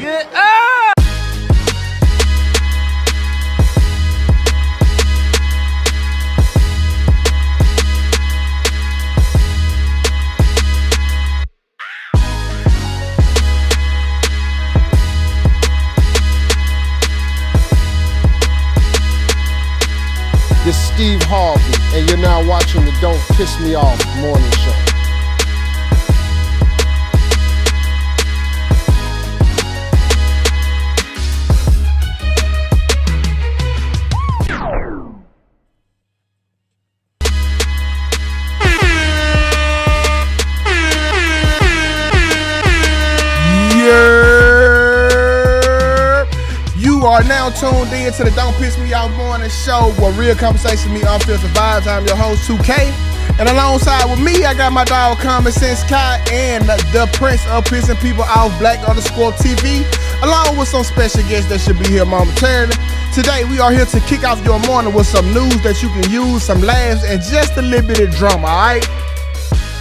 Good. Ah! This is Steve Harvey, and you're now watching the Don't Piss Me Off morning show. You are now tuned in to the Don't Piss Me Off morning show where real conversation meet unfiltered vibes. I'm your host, Tukay. And alongside with me, I got my dog Common Sense Kai and the Prince of Pissing People Off Black_TV, along with some special guests that should be here momentarily. Today, we are here to kick off your morning with some news that you can use, some laughs, and just a little bit of drama, alright?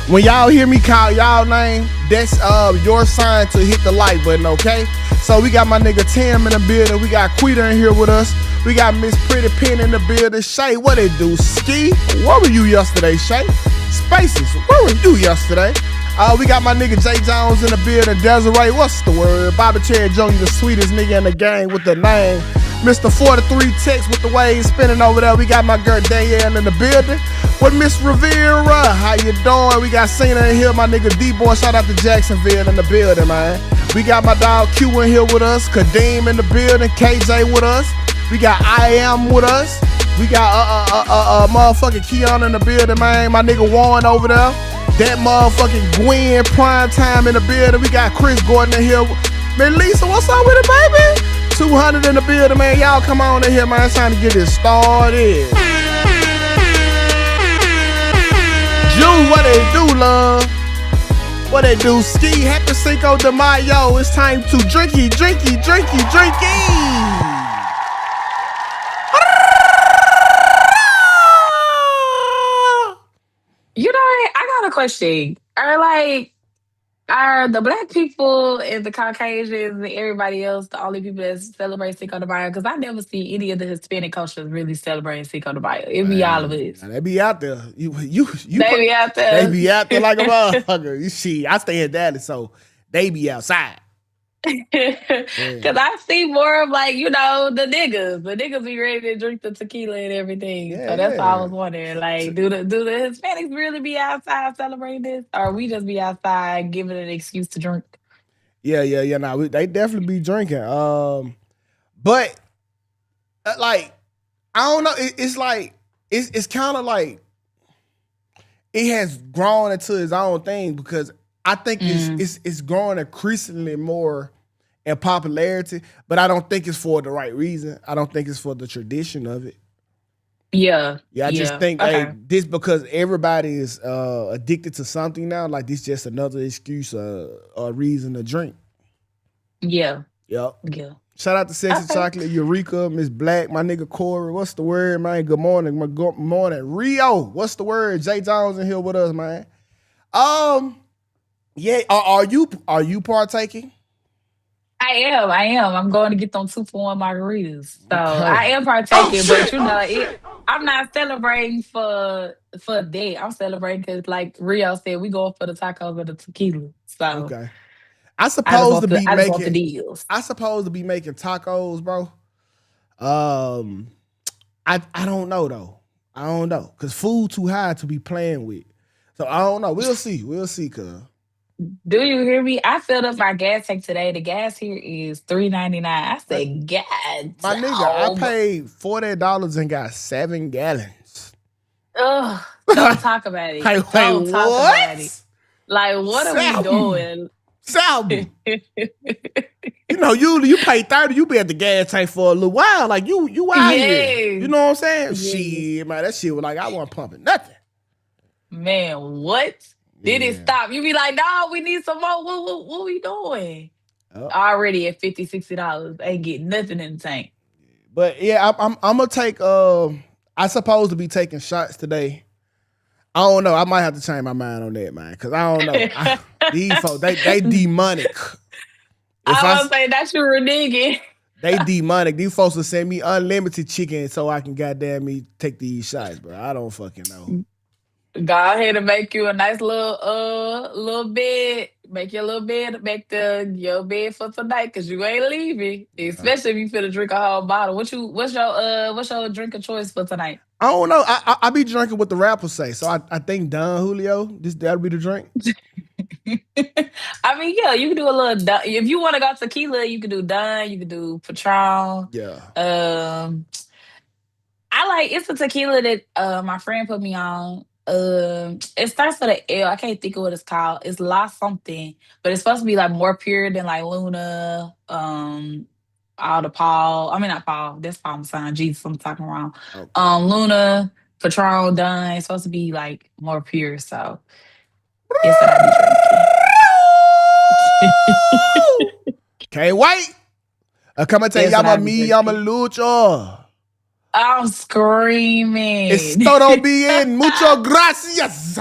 When y'all hear me call y'all name, that's your sign to hit the like button, okay? So we got my nigga Tim in the building. We got Quita in here with us. We got Miss Pretty Pen in the building. Shay, what it do? Ski, where were you yesterday, Shay? Spaces, where were you yesterday? We got my nigga Jay Jones in the building. Desiree, what's the word? Bobby Cherry Jr., the sweetest nigga in the game with the name. Mr. 43 Text with the waves spinning over there. We got my girl Danielle in the building with Miss Rivera. How you doing? We got Cena in here, my nigga D-Boy. Shout out to Jacksonville in the building, man. We got my dog Q in here with us. Kadeem in the building. KJ with us. We got I Am with us. We got motherfucking Keon in the building, man. My nigga Warren over there. That motherfucking Gwen Prime Time in the building. We got Chris Gordon in here. Man, Lisa, what's up with it, baby? 200 in the building, man. Y'all come on in here, man. It's time to get this started. June, what they do, love? What they do? Ski, happy Cinco de Mayo. It's time to drinky. You know, I got a question. Are the black people and the Caucasians and everybody else the only people that celebrate Cinco de Mayo? Because I never see any of the Hispanic cultures really celebrating Cinco de Mayo. It be all of us. They be out there. You They be out there. They be out there like a motherfucker. You see, I stay in Dallas, so they be outside. Because I see more of like, you know, the niggas. The niggas be ready to drink the tequila and everything. So that's all I was wondering. Like, do the Hispanics really be outside celebrating this? Or we just be outside giving it an excuse to drink? Yeah. Nah, they definitely be drinking. But like, I don't know. It's like it's kind of like it has grown into its own thing because I think it's growing increasingly more in popularity, but I don't think it's for the right reason. I don't think it's for the tradition of it. Yeah. I just think this because everybody is addicted to something now. Like this, just another excuse or reason to drink. Yeah. Yep. Yeah. Shout out to Sexy Chocolate, Eureka, Miss Black, my nigga Corey. What's the word, man? Good morning. Good morning. Rio, what's the word? Jay Jones in here with us, man. Yeah, are you partaking? I am. I'm going to get them 2-for-1 margaritas. So I am partaking, but you know, I'm not celebrating for that. I'm celebrating because, like Rio said, we going for the tacos and the tequila. So okay. I supposed to be making tacos, bro. I don't know though. I don't know because food too high to be playing with. So I don't know. We'll see. Cuz. Do you hear me? I filled up my gas tank today. The gas here is $3.99. I said, God, my nigga, I paid $40 and got 7 gallons. Ugh, don't talk about it. Don't talk about it. Like, what are we doing? Salmon. You know, you pay 30, you be at the gas tank for a little while. Like you out here. You know what I'm saying? Yeah. Shit, man, that shit was like I wasn't pumping nothing. Man, what? Did it stop? You be like, no, we need some more. What we doing? Already at $50, $60. Ain't getting nothing in the tank. But yeah, I'm gonna take I supposed to be taking shots today. I don't know. I might have to change my mind on that, man. Cause I don't know. These folks, they demonic. If I I was say that you were digging. They demonic. These folks will send me unlimited chicken so I can goddamn me take these shots, bro. I don't fucking know. Go ahead and make you a nice little bed. Make your little bed, make your bed for tonight, cause you ain't leaving. Especially if you finna drink a whole bottle. What's your drink of choice for tonight? I don't know. I be drinking what the rappers say, so I think Don Julio. That'll be the drink. I mean, yeah, you can do a little. If you want to go tequila, you can do Don. You can do Patron. Yeah. I like it's a tequila that my friend put me on. It starts with an L. I can't think of what it's called. It's La something, but it's supposed to be like more pure than like Luna. All the Paul. I mean not Paul. That's Paul Masson. Jesus, I'm talking wrong. Okay. Luna, Patron, Dun. It's supposed to be like more pure. So guess that I be drinking. Can't wait. Come and tell llama mi, llama lucho. I'm screaming. It's todo bien. Mucho gracias.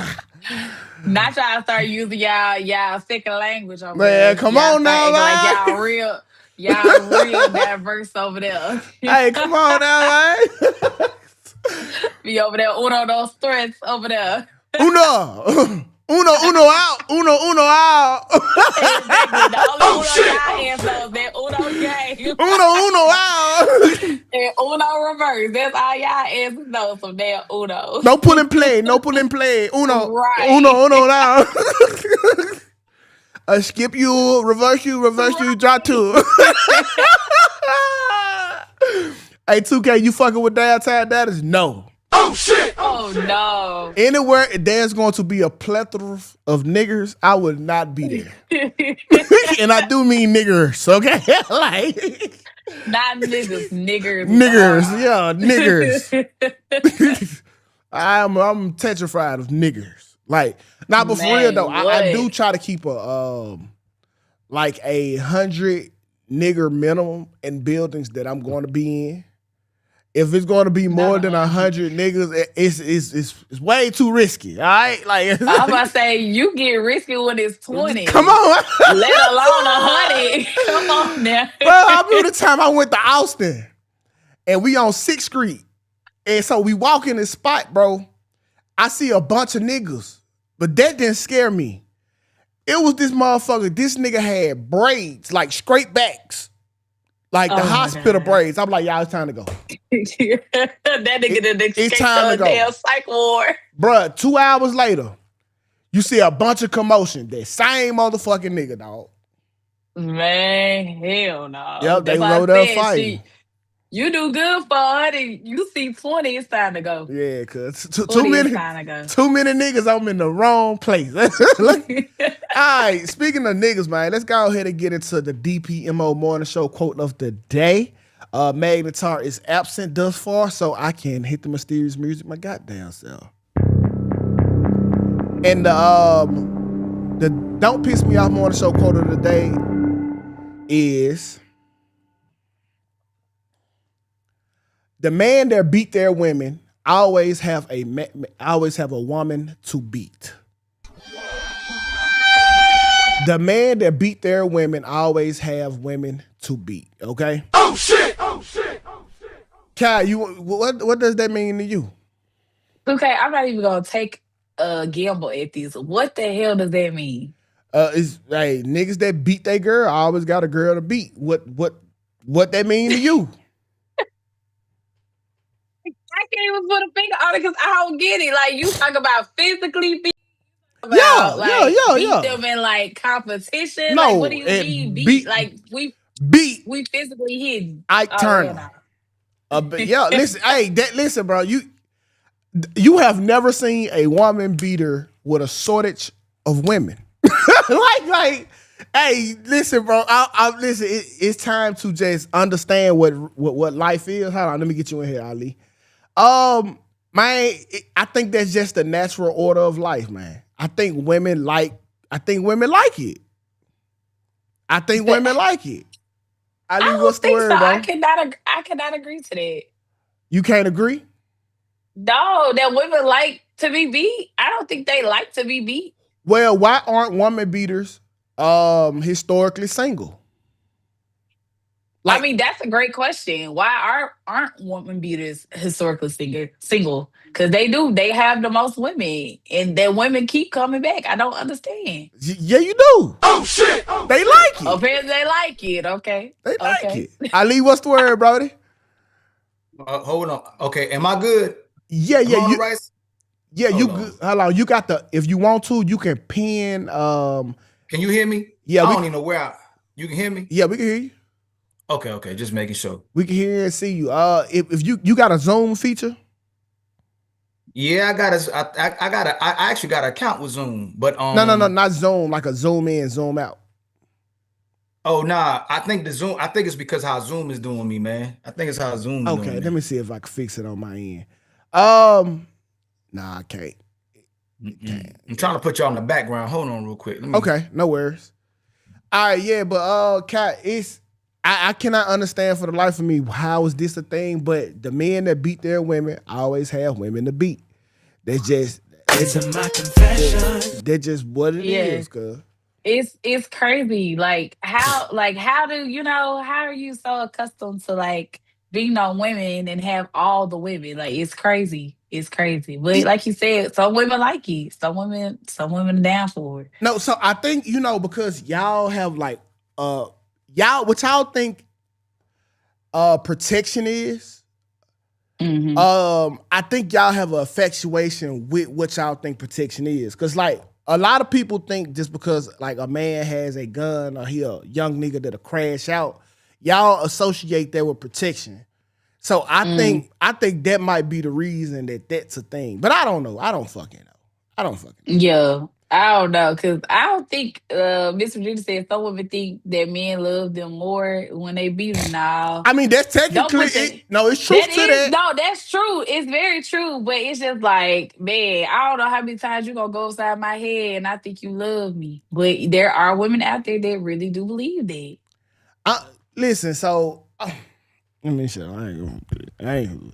Not y'all start using y'all second language over man, there. Come y'all on now, man. Like y'all real diverse over there. Hey, come on now, man. Be over there, uno those threats over there. Uno. Uno out. Uno out. Exactly. The only y'all answers that Uno game. Uno out. And Uno reverse. That's all y'all answers know. Some damn Uno. No pull and play. Uno. Right. Uno now. Skip you, reverse you, drop two. Hey, 2K, you fucking with downtown? That is no. Oh shit! Oh no. Anywhere there's going to be a plethora of niggers, I would not be there. And I do mean niggers, okay? Like not niggas, niggers. Niggers, yeah, niggers. I'm tetrified of niggers. Like, now, but for real though, I do try to keep like 100 nigger minimum in buildings that I'm going to be in. If it's going to be more than 100 niggas, it's way too risky. All right, like I'm about to say you get risky when it's 20. Come on, let alone 100. Come on now. Well, I remember the time I went to Austin, and we on 6th Street, and so we walk in this spot, bro. I see a bunch of niggas, but that didn't scare me. It was this motherfucker. This nigga had braids, like straight backs. Like the hospital braids. I'm like, y'all, it's time to go. That nigga didn't it's time to go. Damn psych ward. Bruh, 2 hours later, you see a bunch of commotion. That same motherfucking nigga, dog. Man, hell no. Yep, they rode up fighting. You do good for 100. You see 20, it's time to go. Yeah, cause too many niggas, I'm in the wrong place. All right, speaking of niggas, man, let's go ahead and get into the DPMO morning show quote of the day. Magnetar is absent thus far, so I can hit the mysterious music my goddamn self. And the Don't Piss Me Off morning show quote of the day is: the man that beat their women always have a woman to beat. The man that beat their women always have women to beat. Okay. Oh shit! Oh shit! Oh shit! Kai, what does that mean to you? Okay, I'm not even gonna take a gamble at this. What the hell does that mean? It's hey, niggas that beat their girl always got a girl to beat. What that mean to you? I can't even put a finger on it because I don't get it. Like, you talk about physically beat. Yeah. Beat them in like competition. No, like, what do you mean beat? Like we physically hit Ike Turner. Yeah, listen, listen, bro. You have never seen a woman beater with a shortage of women. like, hey, listen, bro. Listen. It's time to just understand what life is. Hold on, let me get you in here, Ali. Man, I think that's just the natural order of life, man. I think women like it. I think women like it. Ali, what's the word, so. Bro? I cannot agree to that. You can't agree? No, that women like to be beat. I don't think they like to be beat. Well, why aren't woman beaters historically single? I Like, mean, that's a great question. Why aren't women beaters historically single? Because they do. They have the most women, and that women keep coming back. I don't understand. yeah, you do. Oh shit! They like it. Apparently, they like it. Okay, They like okay. it. Ali, what's the word, Brody? Hold on. Okay, am I good? Yeah, Am yeah, I on the right? yeah, you Hold good. on. Hold on, you got the. If you want to, you can pin. Can you hear me? Yeah, I we don't even know where you can hear me? yeah we can hear you. Okay, just making sure. We can hear and see you. If you got a Zoom feature. Yeah, I actually got an account with Zoom, but No, not Zoom, like a zoom in, zoom out. oh nah, I think it's because how Zoom is doing me, man. I think it's how Zoom is doing Okay, let me. me see if I can fix it on my end. Um, nah, I can't. Mm-mm. I'm Yeah. trying to put you on the background. Hold on real quick. Let me Okay, no worries. All right, yeah, but Kat, I cannot understand for the life of me how is this a thing, but the men that beat their women always have women to beat. That's just that's just what it Yeah, is, cuz. it's crazy. How do you know? How are you so accustomed to like being on women and have all the women? Like it's crazy. It's crazy. But It, like you said, some women like it. Some women are down for it. no, so I think because y'all have like y'all what y'all think protection is. Hmm. I think y'all have an infatuation with what y'all think protection is. Cause like a lot of people think just because like a man has a gun or he a young nigga that'll crash out, y'all associate that with protection. So I think that might be the reason that that's a thing. But I don't know. I don't fucking know. I don't fucking know. Yeah. I don't know, cause I don't think Miss Virginia said some women think that men love them more when they beat them. Now, I mean, that's don't technically put it. the No, it's that truth to is that. no, that's true. It's very true, but it's just like, man, I don't know how many times you gonna go upside my head and I think you love me. But there are women out there that really do believe that. I, listen, so let me show. I ain't gonna do it. I ain't gonna.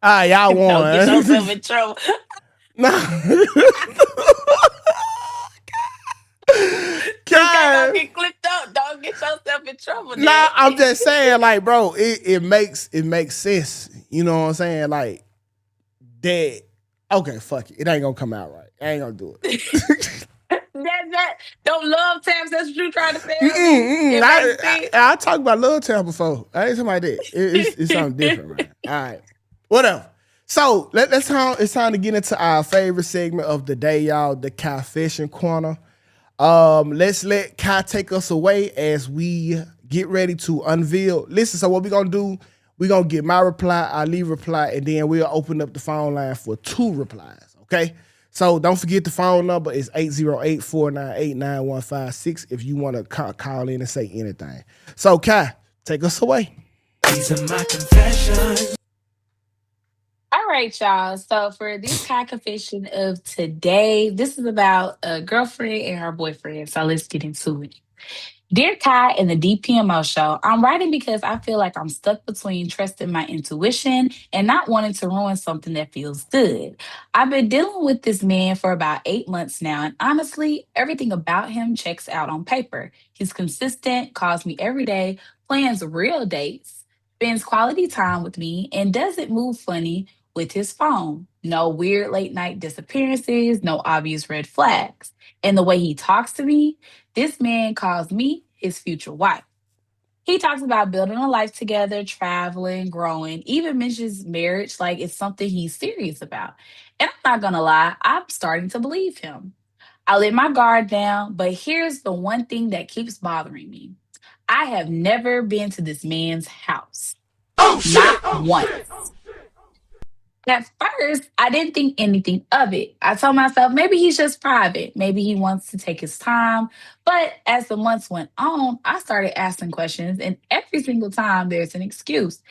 Ah, y'all Don't get won. yourself in trouble. Nah. Tukay gonna God. get clipped up. Don't get yourself in trouble, Nah, Dad. I'm just saying, like, bro, it makes sense. You know what I'm saying? Like that. Okay, fuck it. It ain't gonna come out right. I ain't gonna do it. That don't love taps. That's what you trying to tell me. Mm-mm. It I, makes I sense. I talked about Love Town before. I ain't talking about that. It's something different, man. All right, whatever. So it's time to get into our favorite segment of the day, y'all, the confession corner. Let's let Kai take us away as we get ready to unveil. Listen, so what we gonna do? We gonna get my reply, Ali reply, and then we'll open up the phone line for 2 replies. Okay. So don't forget the phone number is 808-498-9156 if you want to call in and say anything. So Kai, take us away. These are my confessions. All right, y'all. So for this high confession of today, this is about a girlfriend and her boyfriend. So let's get into it. Dear Kai and the DPMO show, I'm writing because I feel like I'm stuck between trusting my intuition and not wanting to ruin something that feels good. I've been dealing with this man for about 8 months now, and honestly, everything about him checks out on paper. He's consistent, calls me every day, plans real dates, spends quality time with me, and doesn't move funny with his phone. No weird late night disappearances, no obvious red flags. And the way he talks to me, this man calls me his future wife. He talks about building a life together, traveling, growing, even mentions marriage like it's something he's serious about. And I'm not gonna lie, I'm starting to believe him. I let my guard down, but here's the one thing that keeps bothering me. I have never been to this man's house, Oh not shit! Oh once. shit! Oh shit! At first, I didn't think anything of it. I told myself maybe he's just private. Maybe he wants to take his time. But as the months went on, I started asking questions, and every single time there's an excuse.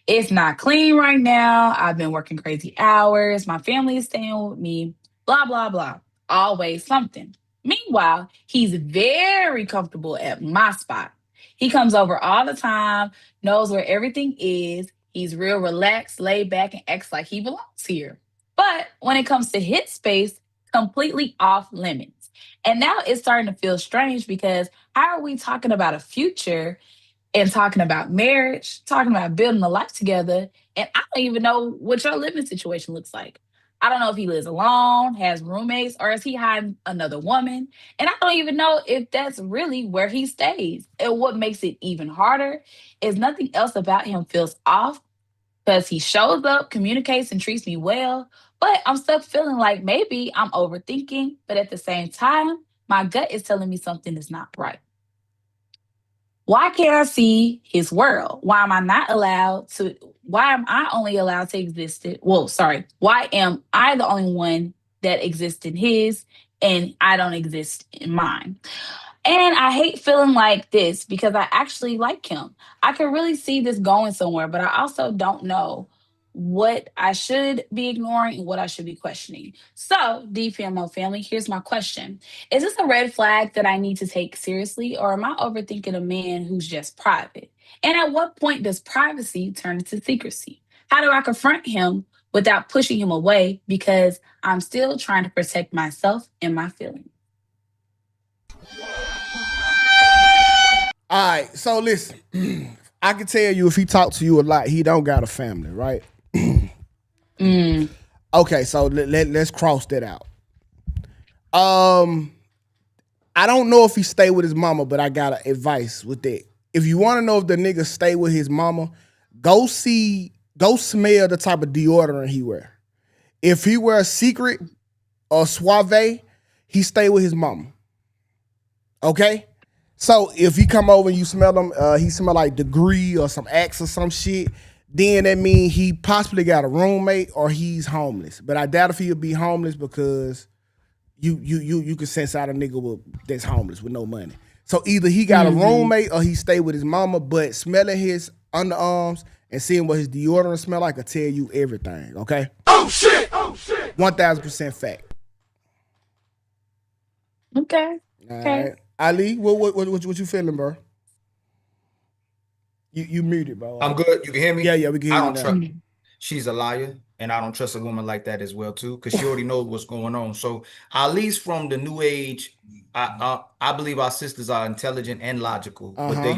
It's not clean right now. I've been working crazy hours. My family is staying with me. Blah, blah, blah. Always something. Meanwhile, he's very comfortable at my spot. He comes over all the time, knows where everything is. He's real relaxed, laid back, and acts like he belongs here. But when it comes to his space, completely off limits. And now it's starting to feel strange because how are we talking about a future and talking about marriage, talking about building a life together. And I don't even know what your living situation looks like. I don't know if he lives alone, has roommates, or is he hiding another woman? And I don't even know if that's really where he stays. And what makes it even harder is nothing else about him feels off because he shows up, communicates, and treats me well. But I'm stuck feeling like maybe I'm overthinking, but at the same time, my gut is telling me something is not right. Why can't I see his world? Why am I not allowed to? Why am I only allowed to exist? Well, sorry. Why am I the only one that exists in his and I don't exist in mine? And I hate feeling like this because I actually like him. I can really see this going somewhere, but I also don't know what I should be ignoring and what I should be questioning. So, DPMO family, here's my question. Is this a red flag that I need to take seriously, or am I overthinking a man who's just private? And at what point does privacy turn into secrecy? How do I confront him without pushing him away because I'm still trying to protect myself and my feelings? All right, so listen, I can tell you if he talk to you a lot, he don't got a family, right? Okay, so let's cross that out. I don't know if he stay with his mama, but I got advice with that. If you want to know if the nigga stay with his mama, go smell the type of deodorant he wear. If he wear Secret or Suave, he stay with his mama. Okay? So if he come over and you smell him, he smell like Degree or some Axe or some shit, then that means he possibly got a roommate or he's homeless. But I doubt if he'll be homeless because you can sense out a nigga that's homeless with no money. So either he got a roommate or he stay with his mama, but smelling his underarms and seeing what his deodorant smell like will tell you everything, okay? Oh shit! 1000% fact. Okay. All Okay. right. Ali, what you feeling, bro? You muted, bro. I'm good. You can hear me? Yeah, we can hear I you don't now. trust. She's a liar, and I don't trust a woman like that as well too, because she already knows what's going on. So Ali's from the new age. I believe our sisters are intelligent and logical, but they'll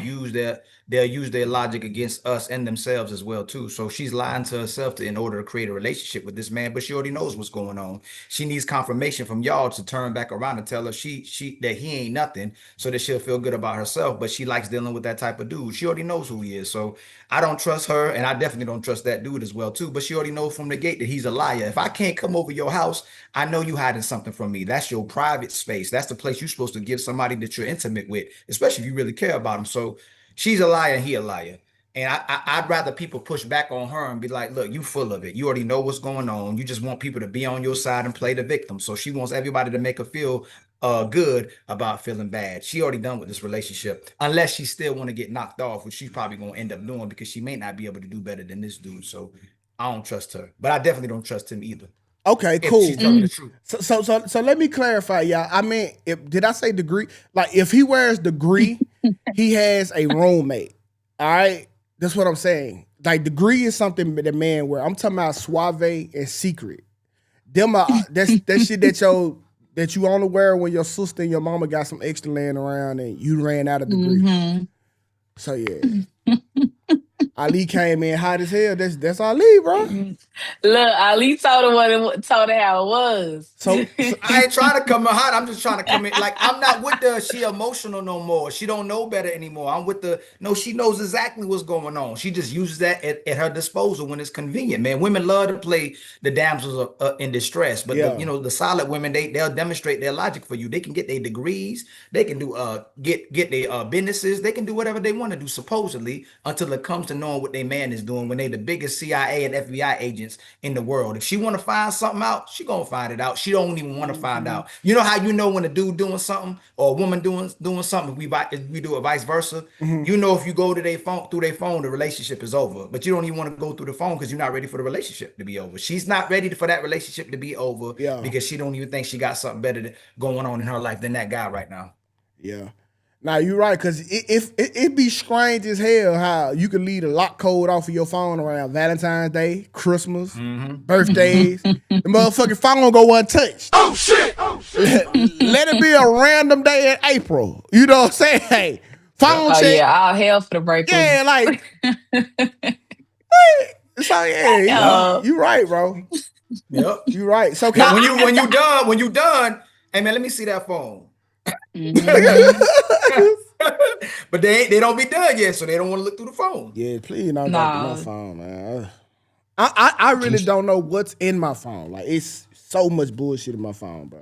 use their logic against us and themselves as well too. So she's lying to herself in order to create a relationship with this man, but she already knows what's going on. She needs confirmation from y'all to turn back around and tell her she that he ain't nothing, so that she'll feel good about herself. But she likes dealing with that type of dude. She already knows who he is. So I don't trust her, and I definitely don't trust that dude as well too. But she already knows from the gate that he's a liar. If I can't come over your house, I know you hiding something from me. That's your private space. That's the place you're supposed to give somebody that you're intimate with, especially if you really care about them. So she's a liar and he a liar. And I'd rather people push back on her and be like, look, you full of it. You already know what's going on. You just want people to be on your side and play the victim. So she wants everybody to make her feel good about feeling bad. She already done with this relationship, unless she still want to get knocked off, which she's probably going to end up doing because she may not be able to do better than this dude. So I don't trust her, but I definitely don't trust him either. Okay, cool. She's telling the truth. So let me clarify, y'all. I mean, did I say Degree? Like, if he wears Degree, he has a roommate. All right, that's what I'm saying. Like, Degree is something that man wear. I'm talking about Suave and Secret. Them are that's shit that you only wear when your sister and your mama got some extra laying around and you ran out of Degree. So yeah. Ali came in hot as hell. That's Ali, bro. Look, Ali told her how it was. So I ain't trying to come in hot. I'm just trying to come in. Like, I'm not with the she emotional no more. She don't know better anymore. I'm with she knows exactly what's going on. She just uses that at her disposal when it's convenient, man. Women love to play the damsels in distress, but the solid women, they'll demonstrate their logic for you. They can get their degrees. They can do get their businesses. They can do whatever they want to do, supposedly, until it comes to knowing what their man is doing when they the biggest CIA and FBI agents in the world. If she want to find something out, she gonna find it out. She don't even want to find out. You know how you know when a dude doing something or a woman doing something, if we do it vice versa. You know, if you go to through their phone, the relationship is over. But you don't even want to go through the phone because you're not ready for the relationship to be over. She's not ready for that relationship to be over because she don't even think she got something better going on in her life than that guy right now. Yeah. Now you're right, because it be strange as hell how you can leave a lock code off of your phone around Valentine's Day, Christmas, birthdays. The motherfucking phone go untouched. Oh shit! Let it be a random day in April. You know what I'm saying? Hey, Phone Oh check. yeah, all hell for the break Yeah, loose. like it's like, yeah, you right, bro. Yep. You right. So Now, can when you done, hey man, let me see that phone. Mm-hmm. But they don't be done yet, so they don't want to look through the phone. Yeah, please don't go through my No. phone, man. I really don't know what's in my phone. Like it's so much bullshit in my phone, bro.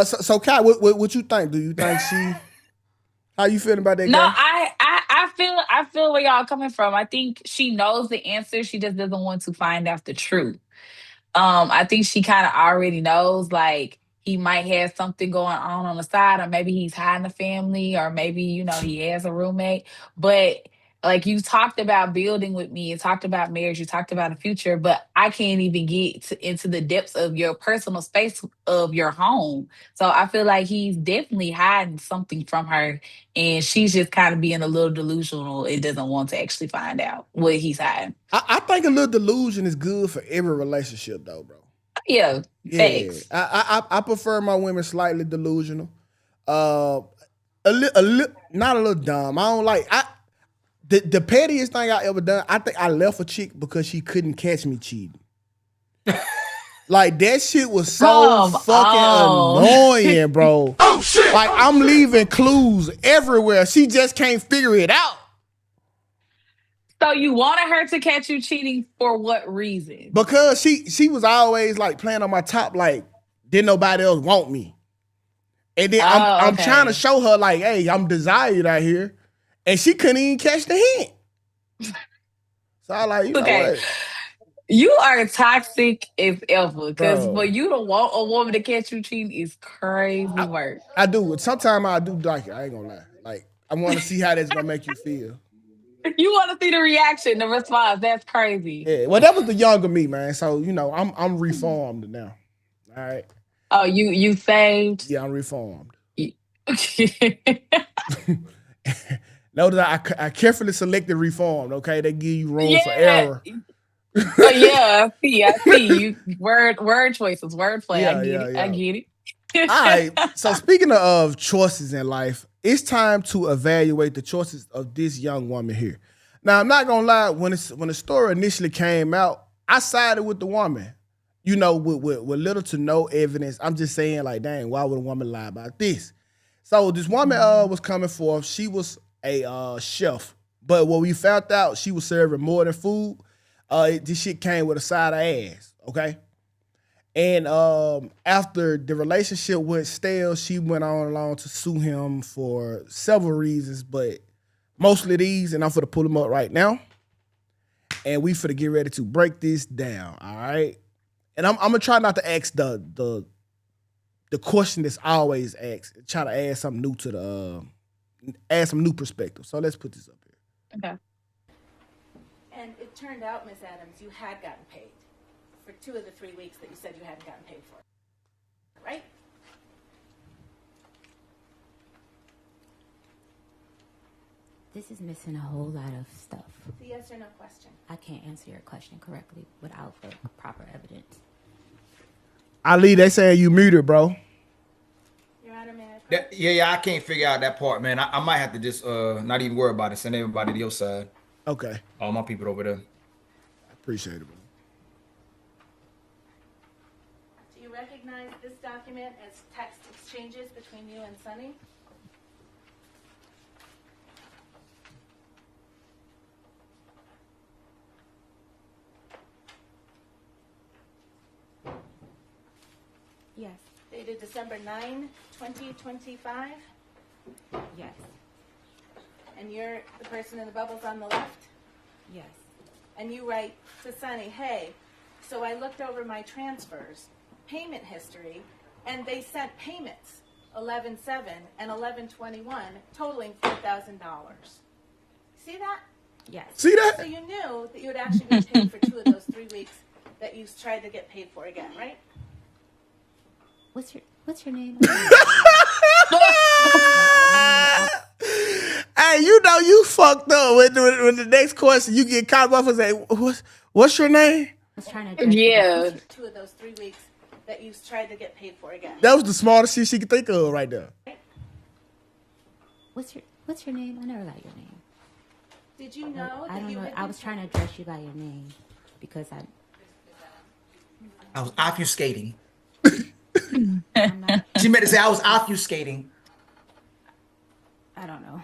So Kai, what you think? Do you think she? How you feeling about that No, guy? I feel where y'all coming from. I think she knows the answer. She just doesn't want to find out the truth. I think she kind of already knows like he might have something going on the side, or maybe he's hiding the family, or maybe, he has a roommate. But like you talked about building with me, you talked about marriage, you talked about a future, but I can't even get into the depths of your personal space of your home. So I feel like he's definitely hiding something from her, and she's just kind of being a little delusional. It doesn't want to actually find out what he's hiding. I think a little delusion is good for every relationship, though, bro. Yeah, Yeah, thanks. I prefer my women slightly delusional. Uh, not a little dumb. I don't like the pettiest thing I ever done. I think I left a chick because she couldn't catch me cheating. Like that shit was so Come fucking on. annoying, bro. Oh shit! Like I'm leaving clues everywhere. She just can't figure it out. So you wanted her to catch you cheating for what reason? Because she was always like playing on my top, like didn't nobody else want me. And then Oh, I'm trying to okay. show her like, hey, I'm desired out here, and she couldn't even catch the hint. So I like, you know Okay. what, You are toxic as ever. Cause for bro? you to want a woman to catch you cheating is crazy work. I do. Sometimes I do like it. I ain't gonna lie. Like I want to see how that's gonna make you feel. You want to see the reaction, the response. That's crazy. Yeah. Well, that was the younger me, man. So I'm reformed now. All right. Oh, you saved. Yeah, I'm reformed. You- Notice I carefully selected reformed. Okay, they give you room for yeah. error. Oh yeah, I see. You word choices, wordplay. I Yeah, get yeah, it. I yeah. get All right. it. So speaking of choices in life, it's time to evaluate the choices of this young woman here. Now, I'm not gonna lie. When the story initially came out, I sided with the woman. With little to no evidence. I'm just saying, like, dang, why would a woman lie about this? So this woman was coming forth. She was a chef, but what we found out, she was serving more than food. This shit came with a side of ass. Okay. And after the relationship went stale, she went on along to sue him for several reasons, but mostly these, and I'm finna pull them up right now. And we finna get ready to break this down, all right? And I'm gonna try not to ask the question that's always asked. Try to add something new to add some new perspective. So let's put this up here. Okay. And it turned out, Miss Adams, you had gotten paid for 2 of the 3 weeks that you said you hadn't gotten paid for, right? This is missing a whole lot of stuff. It's a yes or no question. I can't answer your question correctly without the proper evidence. Ali, they saying you muted, bro. Your Honor, may I? Yeah, I can't figure out that part, man. I might have to just not even worry about it. Send everybody to your side. Okay. All my people over there. I appreciate it, bro. Do you recognize this document as text exchanges between you and Sonny? Yes, Dated December 9, 2025. yes, And you're the person in the bubbles on the left. yes. And you write to Sonny, hey, so I looked over my transfers, payment history, and they sent payments, 11/7 and 11/21, totaling $4,000. See that? Yes. See that? So you knew that you had actually been paid for 2 of those 3 weeks that you tried to get paid for again, right? What's your name? Hey, you fucked up when the next question you get caught up and say, what's your name? I was trying to address Yeah. 2 of those 3 weeks that you tried to get paid for again. That was the smartest shit she could think of right there. What's What's your name? I never got your name. Did you know I that don't you know. had I been was trying to paid? address you by your name because I was obfuscating. I'm not. She meant to say I was obfuscating. I don't know.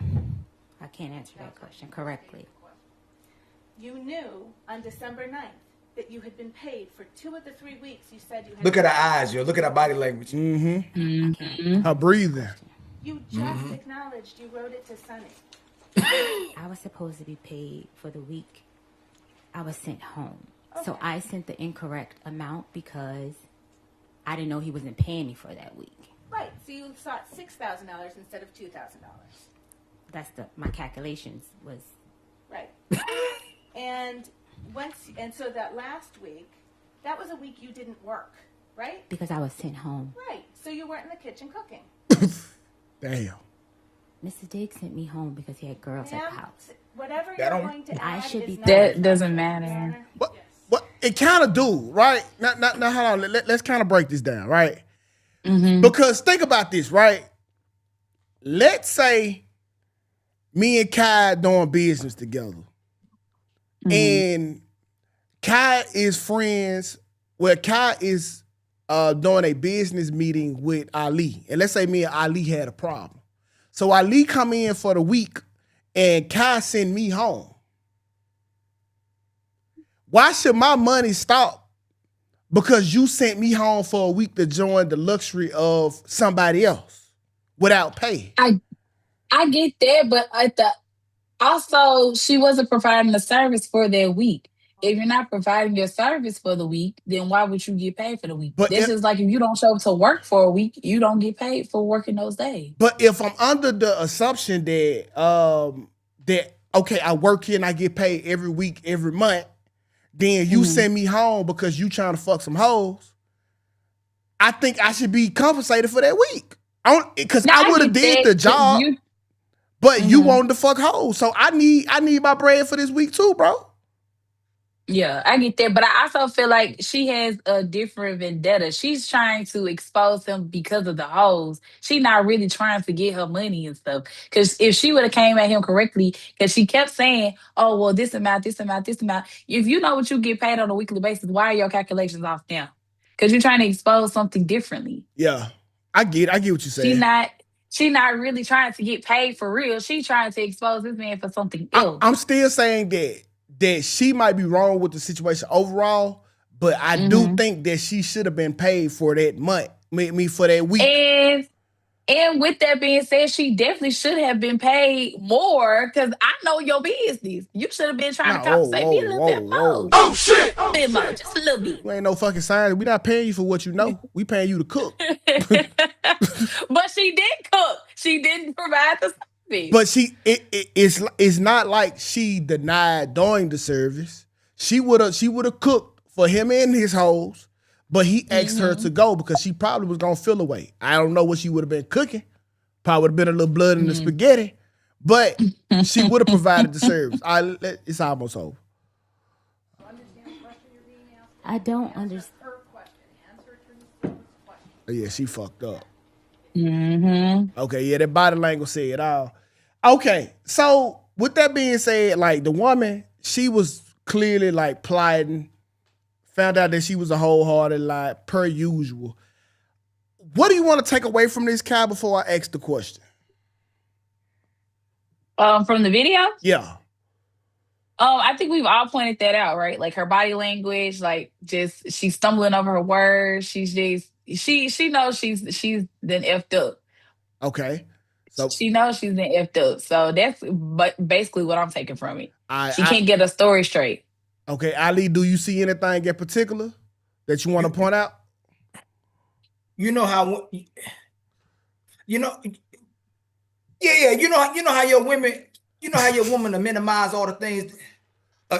I can't answer that question correctly. You knew on December 9th that you had been paid for 2 of the 3 weeks you said you had. Look at her eyes, yo. Look at her body language. I can't. Her breathing. You just acknowledged you wrote it to Sonny. I was supposed to be paid for the week I was sent home. So I sent the incorrect amount because I didn't know he wasn't paying me for that week. Right. So you sought $6,000 instead of $2,000. That's my calculations was. Right. and so that last week, that was a week you didn't work, right? Because I was sent home. Right. So you weren't in the kitchen cooking. Damn. Mrs. Diggs sent me home because he had girls at the house. Whatever That you're don't- going to I add should is be not That reflected, doesn't Your matter. Honor. What it kind of do, right? Now, hold on. Let's kind of break this down, right? Because think about this, right? Let's say me and Kai doing business together, and Kai is friends. Well, Kai is doing a business meeting with Ali, and let's say me and Ali had a problem. So Ali come in for the week, and Kai send me home. Why should my money stop because you sent me home for a week to join the luxury of somebody else without pay? I get that, but also she wasn't providing the service for that week. If you're not providing your service for the week, then why would you get paid for the week? But This is like if you don't show up to work for a week, you don't get paid for working those days. But if I'm under the assumption that okay, I work here and I get paid every week, every month, then you send me home because you trying to fuck some hoes, I think I should be compensated for that week. Because Now, I would have get did that, the 'cause job, but you wanted to fuck hoes. So I need my bread for this week too, bro. Yeah, I get that, but I also feel like she has a different vendetta. She's trying to expose him because of the hoes. She's not really trying to get her money and stuff. Because if she would have came at him correctly, because she kept saying, "Oh, well, this amount, this amount, this amount." If you know what you get paid on a weekly basis, why are your calculations off now? Because you're trying to expose something differently. Yeah, I get what you're She saying. not. She not really trying to get paid for real. She trying to expose this man for something else. I'm still saying that she might be wrong with the situation overall, but I do think that she should have been paid for that month. Me for that week. And with that being said, she definitely should have been paid more because I know your business. You should have been trying to compensate me a little bit more. Oh shit! A bit more, just a little bit. You ain't no fucking science. We not paying you for what you know. We paying you to cook. But she did cook. She didn't provide the service. But it's not like she denied doing the service. She would have cooked for him and his hoes, but he asked her to go because she probably was gonna feel away. I don't know what she would have been cooking. Probably would have been a little blood in the spaghetti, but she would have provided the service. It's almost over. I don't understand. Yeah, she fucked up. Okay, yeah, that body language said it all. Okay, so with that being said, like the woman, she was clearly like plotting, found out that she was a wholehearted lie per usual. What do you want to take away from this, Kai, before I ask the question? From the video? Yeah. I think we've all pointed that out, right? Like her body language, like just she's stumbling over her words. She's just she knows she's been effed up. Okay. So She knows she's been effed up. So that's basically what I'm taking from it. She I can't get a story straight. okay, Ali, do you see anything in particular that you want to point out? You know how you know you know how your women, how your woman to minimize all the things,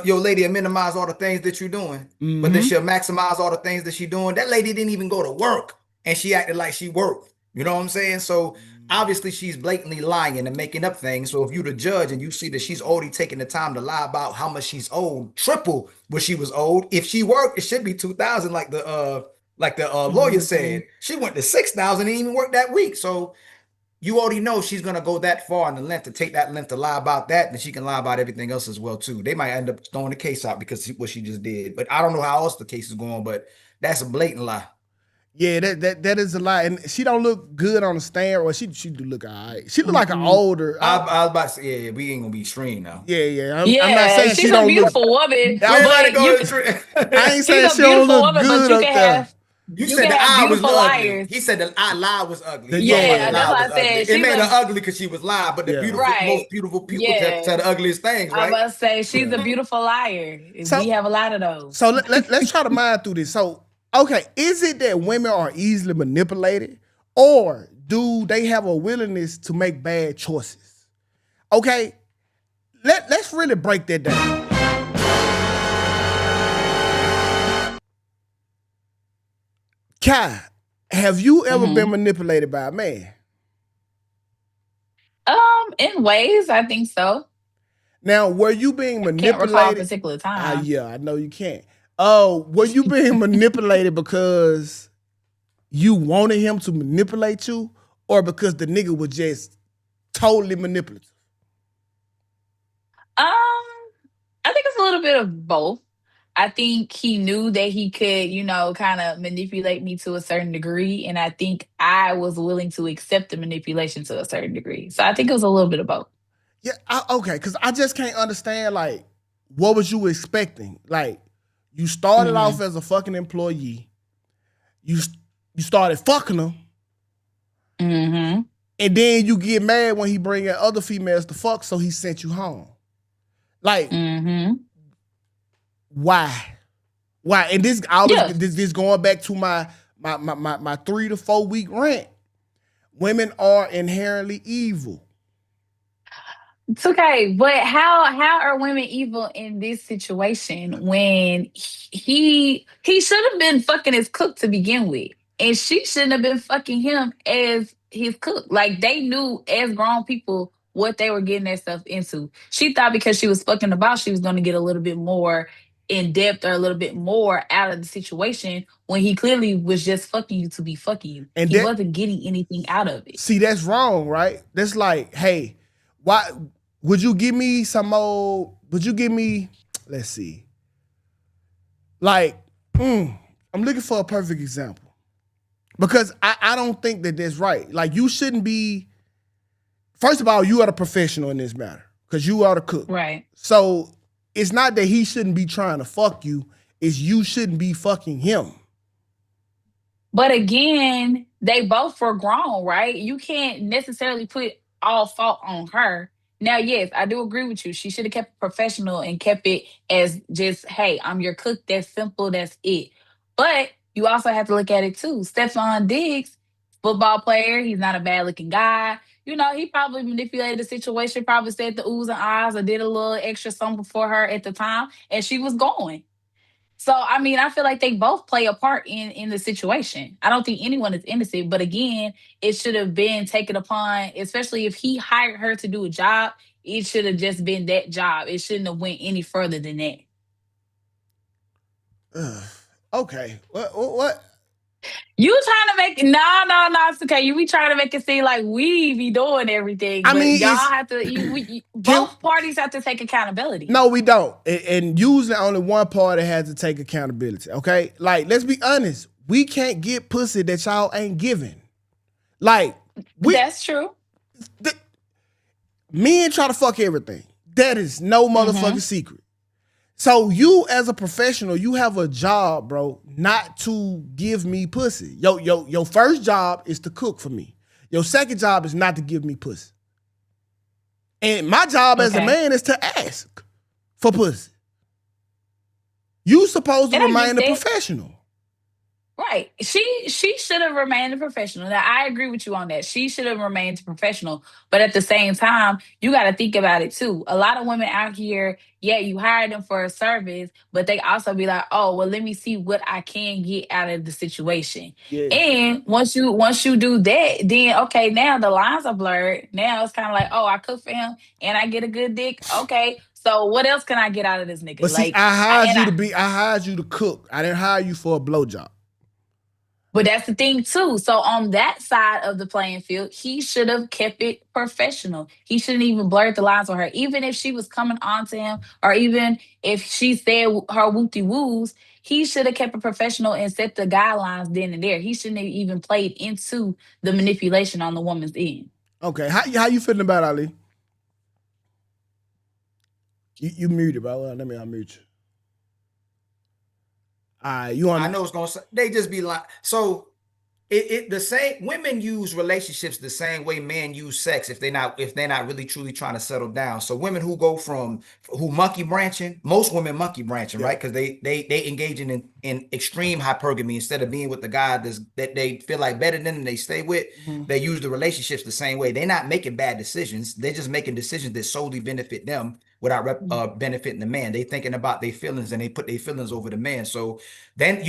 your lady will minimize all the things that you're doing, but then she'll maximize all the things that she's doing. That lady didn't even go to work and she acted like she worked. You know what I'm saying? So obviously she's blatantly lying and making up things. So if you're the judge and you see that she's already taking the time to lie about how much she's owed, triple what she was owed. If she worked, it should be 2,000, like the lawyer said. She went to 6,000 and even worked that week. So you already know she's gonna go that far in the length to take that length to lie about that, then she can lie about everything else as well too. They might end up throwing the case out because what she just did. But I don't know how else the case is going, but that's a blatant lie. Yeah, that is a lie, and she don't look good on the stand, or she do look alright. She look like an older. I was about to say, yeah, we ain't gonna be extreme now. Yeah. I'm not Yeah, saying she she's a don't look. beautiful woman, We ain't let it but go to the I ain't she's saying a she don't beautiful look woman, but good up there. You you said can the have eye was beautiful ugly. liars. He said the lie was ugly. Yeah, He thought the Yeah, that's lie why I was ugly. said It she's made her a ugly because she was lying, but the Yeah. beautiful, most right. beautiful people Yeah, say the ugliest things, I right? must say she's a Yeah. beautiful liar. So We have a lot of those. so let's try to mind through this. So okay, is it that women are easily manipulated, or do they have a willingness to make bad choices? Okay, let's really break that down. Kai, have you ever been Hmm. manipulated by a man? In ways, I think so. Now, were you being Can't recall a manipulated? particular time. Yeah, I know you can't. Oh, were you being manipulated because you wanted him to manipulate you, or because the nigga was just totally manipulative? Um, I think it's a little bit of both. I think he knew that he could, kind of manipulate me to a certain degree. And I think I was willing to accept the manipulation to a certain degree. So I think it was a little bit of both. Yeah, okay, because I just can't understand, like, what was you expecting? Like, you started Hmm. off as a fucking employee, you you started fucking him, Hmm. and then you get mad when he bring in other females to fuck, so he sent you home. Like, Hmm. why? Why? And this always Yeah. this going back to my 3 to 4 week rant. Women are inherently evil. It's okay, but how are women evil in this situation when he should have been fucking his cook to begin with, and she shouldn't have been fucking him as his cook. Like they knew as grown people what they were getting that stuff into. She thought because she was fucking about, she was going to get a little bit more in depth or a little bit more out of the situation when he clearly was just fucking you to be fucking you. And He that, wasn't getting anything out of it. see, that's wrong, right? That's like, hey, why would you give me some more? Would you give me, let's see, like, I'm looking for a perfect example. Because I don't think that that's right. Like, you shouldn't be, first of all, you are the professional in this matter, because you are the cook. Right. So it's not that he shouldn't be trying to fuck you, it's you shouldn't be fucking him. But again, they both were grown, right? You can't necessarily put all fault on her. Now, yes, I do agree with you. She should have kept it professional and kept it as just, hey, I'm your cook. That's simple. That's it. But you also have to look at it too. Stefon Diggs, football player, he's not a bad looking guy. He probably manipulated the situation, probably said the oohs and ahs or did a little extra something for her at the time, and she was going. So I mean, I feel like they both play a part in the situation. I don't think anyone is innocent, but again, it should have been taken upon, especially if he hired her to do a job. It should have just been that job. It shouldn't have went any further than that. Okay. What? You trying to make no, it's okay. You be trying to make it seem like we be doing everything, I but mean, y'all it's have to. Both parties have to take accountability. no, we don't. And usually only one party has to take accountability. Okay, like, let's be honest. We can't get pussy that y'all ain't giving. Like, That's true. men try to fuck everything. That is no Mm-hmm. motherfucking secret. So you, as a professional, you have a job, bro, not to give me pussy. Your first job is to cook for me. Your second job is not to give me pussy. And my job as a Okay. man is to ask for pussy. You supposed to And I remain a get that. professional. Right. She should have remained a professional. Now I agree with you on that. She should have remained a professional. But at the same time, you got to think about it too. A lot of women out here, yeah, you hire them for a service, but they also be like, oh, well, let me see what I can get out of the situation. Yeah. And once you do that, then okay, now the lines are blurred. Now it's kind of like, oh, I cook for him and I get a good dick. Okay. So what else can I get out of this nigga? But see, Like I hired and you to cook. I didn't hire you for a blowjob. But that's the thing too. So on that side of the playing field, he should have kept it professional. He shouldn't even blurt the lines on her. Even if she was coming on to him, or even if she said her wooty woos, he should have kept it professional and set the guidelines then and there. He shouldn't have even played into the manipulation on the woman's end. Okay, how you feeling about Ali? You muted, bro. Let me unmute you. You on? I know it's gonna. They just be like so. The same women use relationships the same way men use sex if they're not really truly trying to settle down. So women who monkey branching, most women monkey branching, right? Because they engage in extreme hypergamy instead of being with the guy that they feel like better than and they stay with. They use the relationships the same way. They're not making bad decisions. They're just making decisions that solely benefit them without benefiting the man. They thinking about their feelings and they put their feelings over the man. So then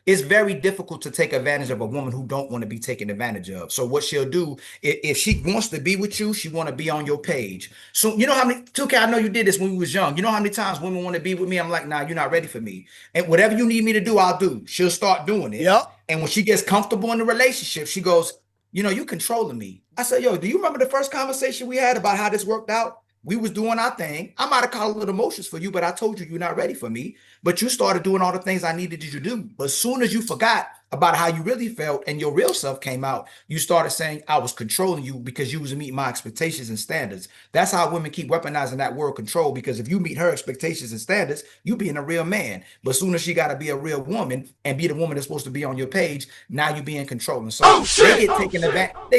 it's very difficult to take advantage of a woman who don't want to be taken advantage of. So what she'll do, if she wants to be with you, she want to be on your page. So you know how many, Tukay, I know you did this when we was young. You know how many times women want to be with me? I'm like, nah, you're not ready for me. And whatever you need me to do, I'll do. She'll start doing it. Yep. And when she gets comfortable in the relationship, she goes, you controlling me. I said, yo, do you remember the first conversation we had about how this worked out? We was doing our thing. I might have called a little emotions for you, but I told you you're not ready for me. But you started doing all the things I needed you to do. But as soon as you forgot about how you really felt and your real self came out, you started saying I was controlling you because you was meeting my expectations and standards. That's how women keep weaponizing that word control, because if you meet her expectations and standards, you being a real man. But as soon as she got to be a real woman and be the woman that's supposed to be on your page, now you being controlling. So they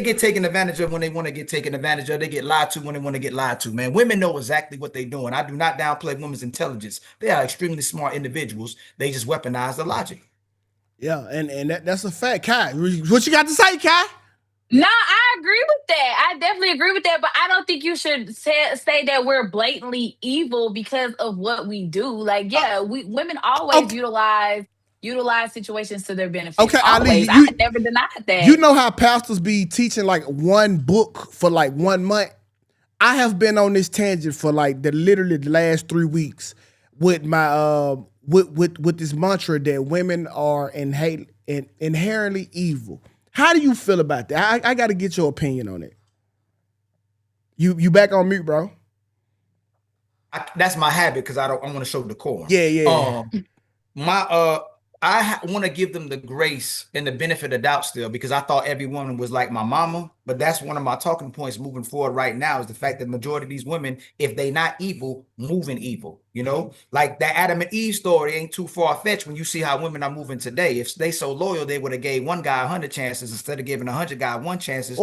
get taken advantage of when they want to get taken advantage of. They get lied to when they want to get lied to, man. Women know exactly what they're doing. I do not downplay women's intelligence. They are extremely smart individuals. They just weaponize the logic. Yeah, and that's a fact. Kai, what you got to say, Kai? No, I agree with that. I definitely agree with that. But I don't think you should say that we're blatantly evil because of what we do. Like, yeah, women always utilize situations to their benefit. Okay, always. Ali, I never denied that. You know how pastors be teaching like one book for like 1 month? I have been on this tangent for like literally the last 3 weeks with my with this mantra that women are inherently evil. How do you feel about that? I got to get your opinion on it. You back on mute, bro? That's my habit because I want to show decorum. Yeah. I want to give them the grace and the benefit of doubt still, because I thought every woman was like my mama. But that's one of my talking points moving forward right now is the fact that the majority of these women, if they not evil, moving evil. Like that Adam and Eve story ain't too far-fetched when you see how women are moving today. If they so loyal, they would have gave one guy 100 chances instead of giving 100 guy one chances.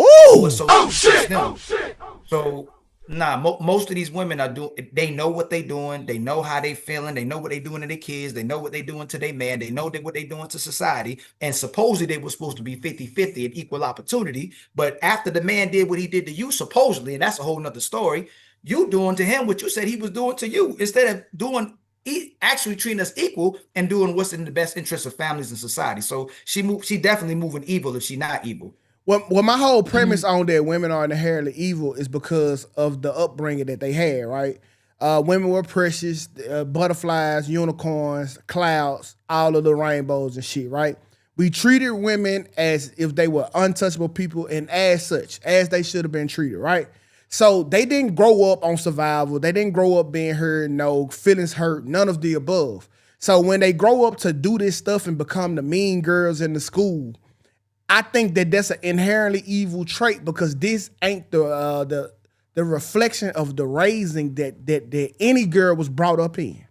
So most of these women are they know what they doing. They know how they feeling. They know what they doing to their kids. They know what they doing to their man. They know what they doing to society. And supposedly they were supposed to be 50-50 and equal opportunity. But after the man did what he did to you, supposedly, and that's a whole nother story, you doing to him what you said he was doing to you, instead of actually treating us equal and doing what's in the best interest of families and society. So she definitely moving evil if she not evil. Well, my whole premise on that women are inherently evil is because of the upbringing that they had, right? Women were precious, butterflies, unicorns, clouds, all of the rainbows and shit, right? We treated women as if they were untouchable people and as such, as they should have been treated, right? So they didn't grow up on survival. They didn't grow up being hurt, no feelings hurt, none of the above. So when they grow up to do this stuff and become the mean girls in the school, I think that that's an inherently evil trait, because this ain't the reflection of the raising that any girl was brought up in.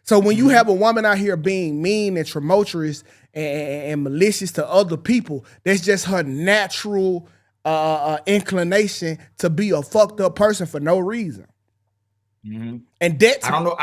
So when you have a woman out here being mean and tumultuous and malicious to other people, that's just her natural inclination to be a fucked up person for no reason. Mm-hmm. And that's I don't know.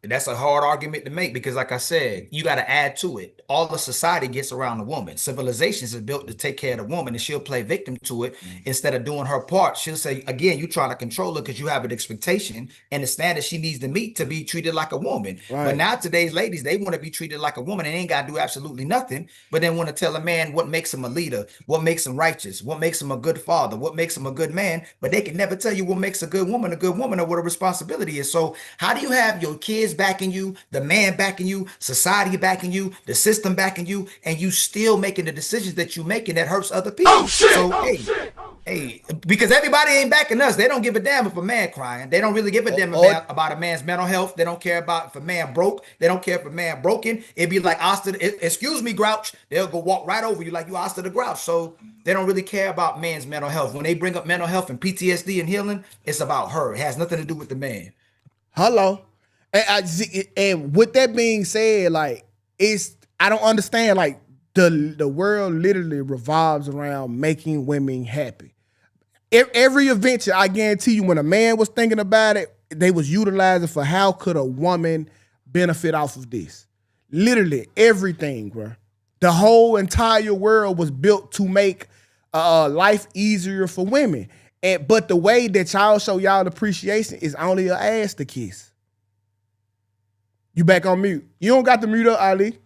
That's a hard argument to make because, like I said, you got to add to it. All the society gets around the woman. Civilizations is built to take care of the woman, and she'll play victim to it instead of doing her part. She'll say, again, you trying to control her because you have an expectation and the standard she needs to meet to be treated like a woman. Right. But now today's ladies, they want to be treated like a woman and ain't got to do absolutely nothing, but then want to tell a man what makes him a leader, what makes him righteous, what makes him a good father, what makes him a good man. But they can never tell you what makes a good woman or what a responsibility is. So how do you have your kids kids backing you, the man backing you, society backing you, the system backing you, and you still making the decisions that you making that hurts other people. Hey, because everybody ain't backing us. They don't give a damn if a man crying. They don't really give a damn about a man's mental health. They don't care about if a man broke. They don't care if a man broken. It'd be like excuse me, Grouch. They'll go walk right over you like you Asta the Grouch. So they don't really care about man's mental health. When they bring up mental health and PTSD and healing, it's about her. It has nothing to do with the man. Hello. And with that being said, like, I don't understand, like, the world literally revolves around making women happy. Every adventure, I guarantee you, when a man was thinking about it, they was utilizing for how could a woman benefit off of this. Literally everything, bro. The whole entire world was built to make life easier for women. But the way that y'all show y'all appreciation is only an ass to kiss. You back on mute. You don't got to mute up, Ali.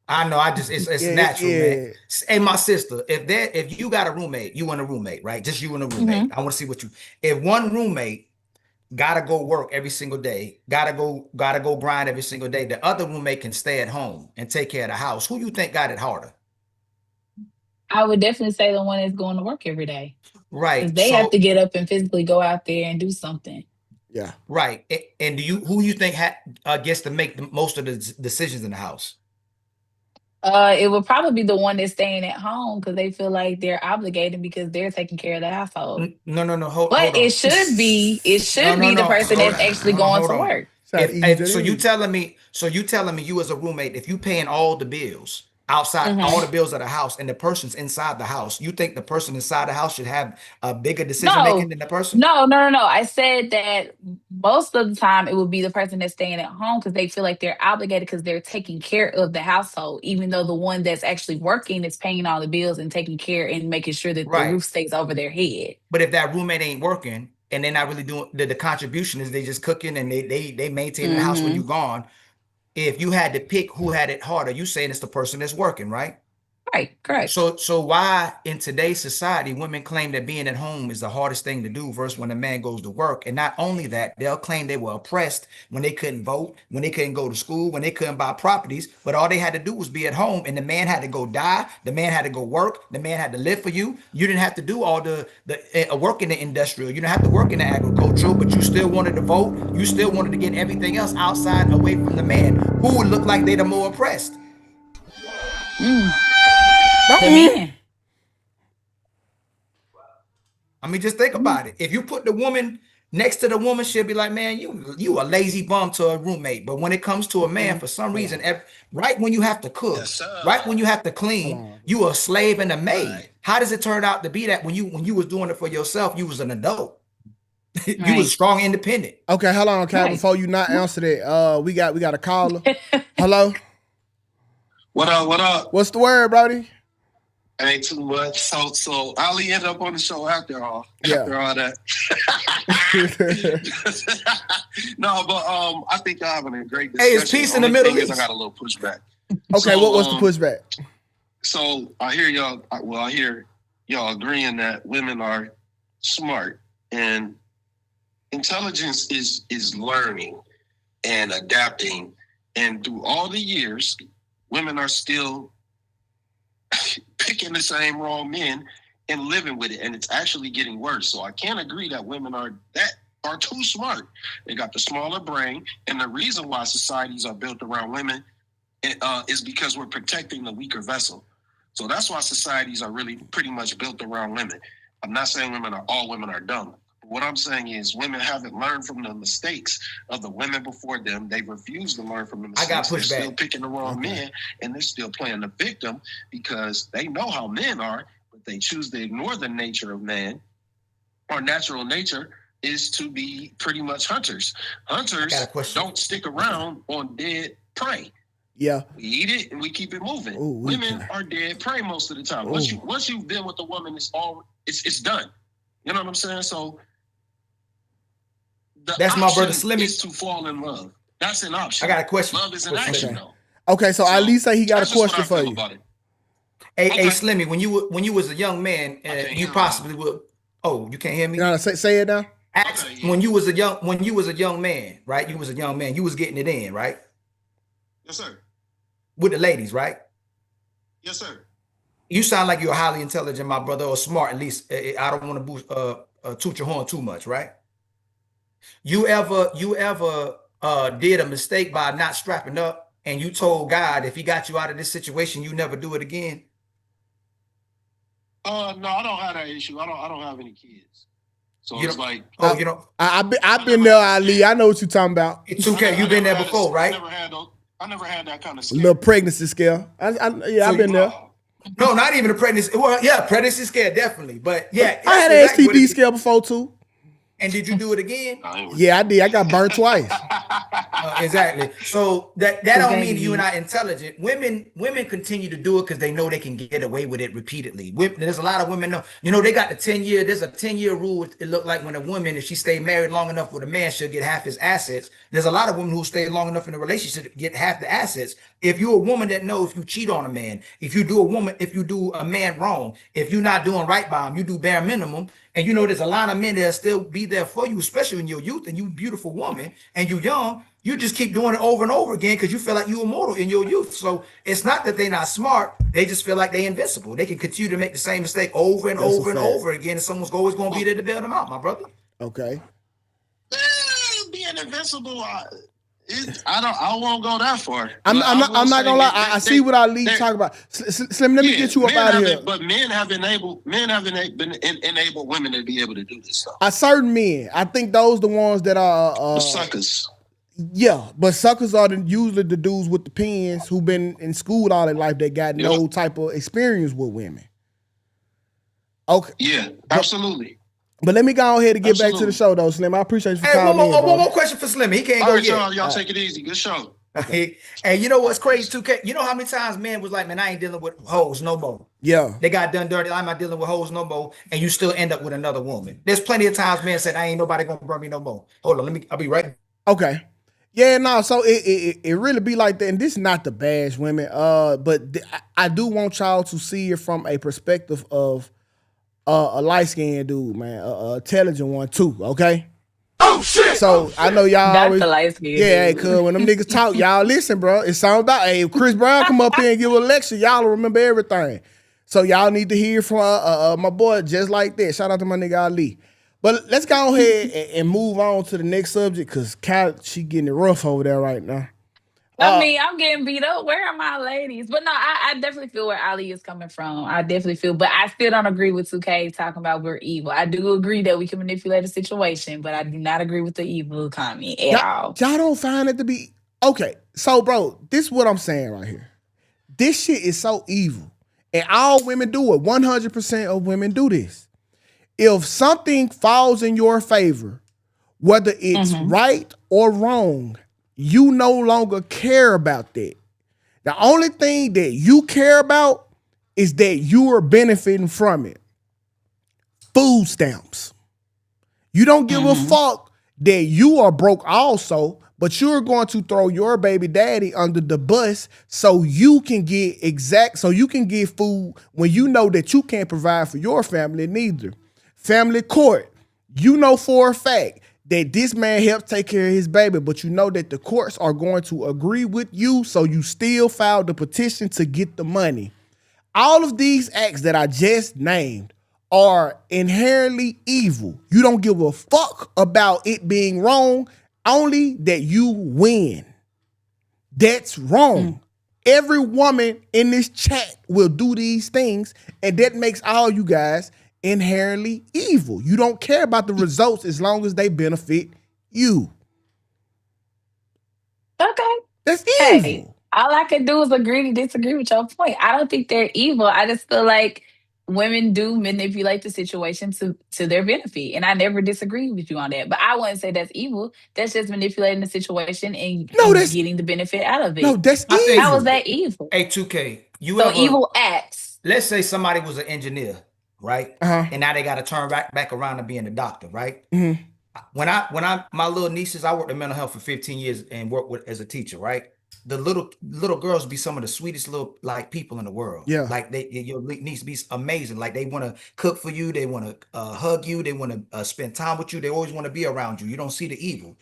I know. It's natural, man. Hey, my sister, if you got a roommate, you and a roommate, right? Just you and a roommate. I want to see if one roommate gotta go work every single day, gotta go grind every single day, the other roommate can stay at home and take care of the house. Who you think got it harder? I would definitely say the one that's going to work every day. Right. Because they have to get up and physically go out there and do something. Yeah. Right. And who you think gets to make the most of the decisions in the house? It would probably be the one that's staying at home because they feel like they're obligated because they're taking care of the household. No. Hold but on. it should be the person that's actually going to work. So you telling me you as a roommate, if you paying all the bills outside, all the bills of the house, and the person's inside the house, you think the person inside the house should have a bigger decision making than the person? No. I said that most of the time it would be the person that's staying at home because they feel like they're obligated because they're taking care of the household, even though the one that's actually working is paying all the bills and taking care and making sure that the roof stays over their head. But if that roommate ain't working and they're not really doing the contribution, is they just cooking and they maintain the house when you're gone. If you had to pick who had it harder, you saying it's the person that's working, right? Right, correct. So why in today's society women claim that being at home is the hardest thing to do versus when a man goes to work? And not only that, they'll claim they were oppressed when they couldn't vote, when they couldn't go to school, when they couldn't buy properties, but all they had to do was be at home, and the man had to go die, the man had to go work, the man had to live for you. You didn't have to do all the work in the industrial, you didn't have to work in the agricultural, but you still wanted to vote, you still wanted to get everything else outside away from the man, who would look like they're the more oppressed. The man. I mean, just think about it. If you put the woman next to the woman, she'll be like, man, you a lazy bum to a roommate. But when it comes to a man, for some reason, right when you have to cook, right when you have to clean, you a slave and a maid. Right. How does it turn out to be that when you was doing it for yourself, you was an adult? You was strong, independent. Okay, hold on, Cal. Before you not answer that, we got a caller. Hello. What up? What's the word, Brody? Ain't too much. So Ali ended up on the show after all that. No, but I think y'all having a great discussion. Hey, it's peace in the Middle East. I got a little pushback. Okay, so, what's the pushback? So I hear y'all. I hear y'all agreeing that women are smart, and intelligence is learning and adapting, and through all the years, women are still picking the same wrong men and living with it, and it's actually getting worse. So I can't agree that women are too smart. They got the smaller brain, and the reason why societies are built around women is because we're protecting the weaker vessel. So that's why societies are really pretty much built around women. I'm not saying all women are dumb. What I'm saying is women haven't learned from the mistakes of the women before them. They've refused to learn from the mistakes. I got pushback. They're still picking the wrong men, and they're still playing the victim because they know how men are, but they choose to ignore the nature of man. Our natural nature is to be pretty much hunters. Hunters don't stick around on dead prey. Yeah. We eat it and we keep it moving. Ooh, women are dead prey most of the time. Once you've been with a woman, it's done. You know what I'm saying? So that's my brother Slimmy. Is to fall in love. That's an option. I got a question. Love is an action, though. Okay, so at least say he got a question for you. Hey, Slimmy, when you was a young man, you possibly would. Oh, you can't hear me? No, say it now. Ask when you was a young man, right? You was a young man. You was getting it in, right? Yes, sir. With the ladies, right? Yes, sir. You sound like you're highly intelligent, my brother, or smart. At least I don't want to boost, toot your horn too much, right? You ever did a mistake by not strapping up, and you told God if He got you out of this situation, you never do it again? No, I don't have that issue. I don't have any kids, so it's like, oh, you know, I've been there, Ali. I know what you're talking about. It's okay. You've been there before, right? I never had that kind of little pregnancy scare. I've been there. No, not even a pregnancy. Well, yeah, pregnancy scare definitely, but yeah, I had an STD scare before too. And did you do it again? Yeah, I did. I got burnt twice. Exactly. So that don't mean you and I intelligent. Women continue to do it because they know they can get away with it repeatedly. There's a lot of women know. You know, they got the 10-year. There's a 10-year rule. It looked like when a woman, if she stayed married long enough with a man, she'll get half his assets. There's a lot of women who stay long enough in a relationship to get half the assets. If you're a woman that knows if you cheat on a man, if you do a man wrong, if you're not doing right by him, you do bare minimum. And you know, there's a lot of men that still be there for you, especially in your youth, and you beautiful woman, and you young, you just keep doing it over and over again because you feel like you're immortal in your youth. So it's not that they're not smart, they just feel like they're invincible. They can continue to make the same mistake over and over and over again, and someone's always going to be there to bail them out, my brother. Okay. Being invincible, I won't go that far. I'm not gonna lie. I see what Ali talk about. Slim, let me get you up out of here. But men have enabled women to be able to do this stuff. Certain men, I think those the ones that are the suckers. Yeah, but suckers are usually the dudes with the pens who been in school all their life that got no type of experience with women. Okay. Yeah, absolutely. But let me go ahead and get back to the show, though, Slim. I appreciate you for calling me. One more question for Slim. He can't go yet. Y'all take it easy. Good show. Hey, you know what's crazy, Tukay? You know how many times men was like, man, I ain't dealing with hoes no more. Yeah. They got done dirty. I'm not dealing with hoes no more. And you still end up with another woman. There's plenty of times men said, I ain't nobody gonna burn me no more. Hold on, I'll be right. Okay. Yeah, no, so it really be like that. And this is not to bash women, but I do want y'all to see it from a perspective of a light-skinned dude, man, a intelligent one too, okay? Oh shit! So I know y'all That's always, the light-skinned yeah, dude. cause when them niggas talk, y'all listen, bro. It's something about, hey, if Chris Brown come up here and give a lecture, y'all will remember everything. So y'all need to hear from my boy just like that. Shout out to my nigga Ali. But let's go ahead and move on to the next subject, cause Kat, she getting it rough over there right now. I mean, I'm getting beat up. Where are my ladies? But no, I definitely feel where Ali is coming from. I definitely feel, but I still don't agree with 2K talking about we're evil. I do agree that we can manipulate a situation, but I do not agree with the evil comment at all. Y'all don't find it to be okay. So, bro, this is what I'm saying right here. This shit is so evil, and all women do it. 100% of women do this. If something falls in your favor, whether it's right or wrong, you no longer care about that. The only thing that you care about is that you are benefiting from it. Food stamps. You don't give a fuck that you are broke also, but you're going to throw your baby daddy under the bus so you can get food when you know that you can't provide for your family neither. Family court. You know for a fact that this man helped take care of his baby, but you know that the courts are going to agree with you, so you still filed the petition to get the money. All of these acts that I just named are inherently evil. You don't give a fuck about it being wrong, only that you win. That's wrong. Every woman in this chat will do these things, and that makes all you guys inherently evil. You don't care about the results as long as they benefit you. Okay. That's evil. Hey, all I can do is agree to disagree with your point. I don't think they're evil. I just feel like women do manipulate the situation to their benefit. And I never disagree with you on that. But I wouldn't say that's evil. That's just manipulating the situation and getting the benefit out of it. No, that's evil. How is that evil? Hey, 2K, evil acts. Let's say somebody was an engineer, right? And now they got to turn back around to being a doctor, right? When my little nieces, I worked in mental health for 15 years and worked as a teacher, right? the little girls be some of the sweetest little like people in the world. Yeah. Like your niece be amazing. Like they want to cook for you, they want to hug you, they want to spend time with you, they always want to be around you. You don't see the evil.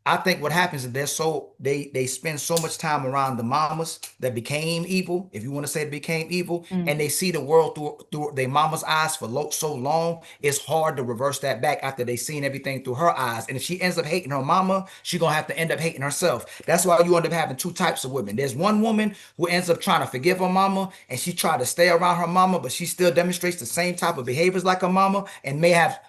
I think what happens is they spend so much time around the mamas that became evil, if you want to say it became evil, and they see the world through their mama's eyes for so long. It's hard to reverse that back after they seen everything through her eyes. And if she ends up hating her mama, she gonna have to end up hating herself. That's why you end up having two types of women. There's one woman who ends up trying to forgive her mama, and she tried to stay around her mama, but she still demonstrates the same type of behaviors like her mama, and may have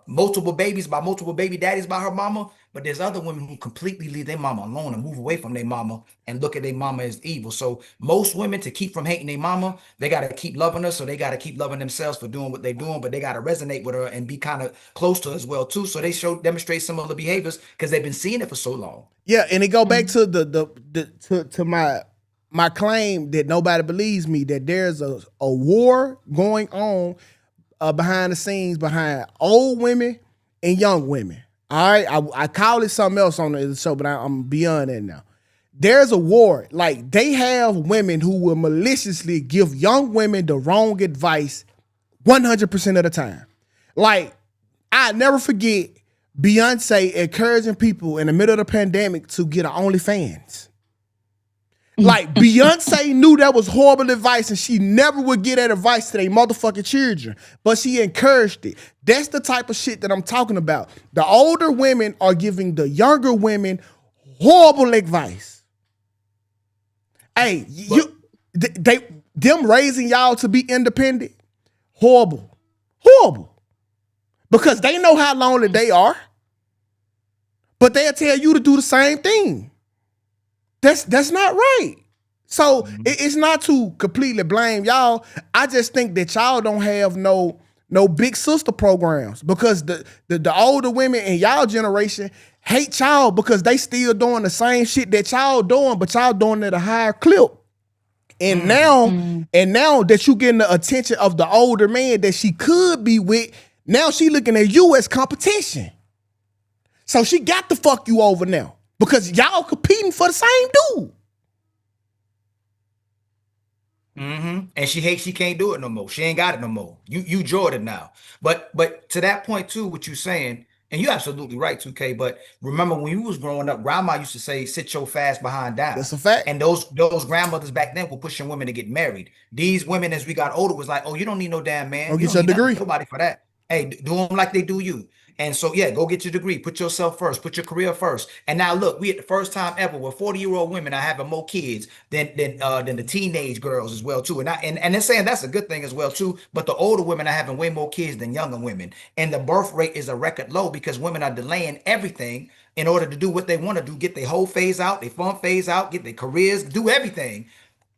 multiple babies by multiple baby daddies by her mama. But there's other women who completely leave their mama alone and move away from their mama and look at their mama as evil. So most women, to keep from hating their mama, they got to keep loving her. So they got to keep loving themselves for doing what they're doing, but they got to resonate with her and be kind of close to her as well too. So they demonstrate similar behaviors because they've been seeing it for so long. Yeah, and it go back to to my claim that nobody believes me, that there's a war going on behind the scenes behind old women and young women. All right, I call it something else on the show, but I'm beyond that now. There's a war. Like, they have women who will maliciously give young women the wrong advice 100% of the time. Like, I never forget Beyonce encouraging people in the middle of the pandemic to get an OnlyFans. Like, Beyonce knew that was horrible advice, and she never would give that advice to their motherfucking children, but she encouraged it. That's the type of shit that I'm talking about. The older women are giving the younger women horrible advice. Hey, them raising y'all to be independent, horrible. Because they know how lonely they are, but they'll tell you to do the same thing. That's not right. So it's not to completely blame y'all. I just think that y'all don't have no big sister programs, because the older women in y'all generation hate y'all because they still doing the same shit that y'all doing, but y'all doing it at a higher clip. And now that you getting the attention of the older man that she could be with, now she looking at you as competition. So she got to fuck you over now, because y'all competing for the same dude. And she hates she can't do it no more. She ain't got it no more. You Jordan now. But to that point too, what you saying, and you're absolutely right, 2K. But remember when you was growing up, grandma used to say, sit your fast behind down. That's a fact. And those grandmothers back then were pushing women to get married. These women, as we got older, was like, oh, you don't need no damn man. Go You get don't your need degree. nobody for that. Hey, do them like they do you. And so, yeah, go get your degree. Put yourself first. Put your career first. And now, look, we at the first time ever where 40-year-old women are having more kids than the teenage girls as well too. And they're saying that's a good thing as well too. But the older women are having way more kids than younger women, and the birth rate is a record low because women are delaying everything in order to do what they want to do. Get their whole phase out, their fun phase out, get their careers, do everything.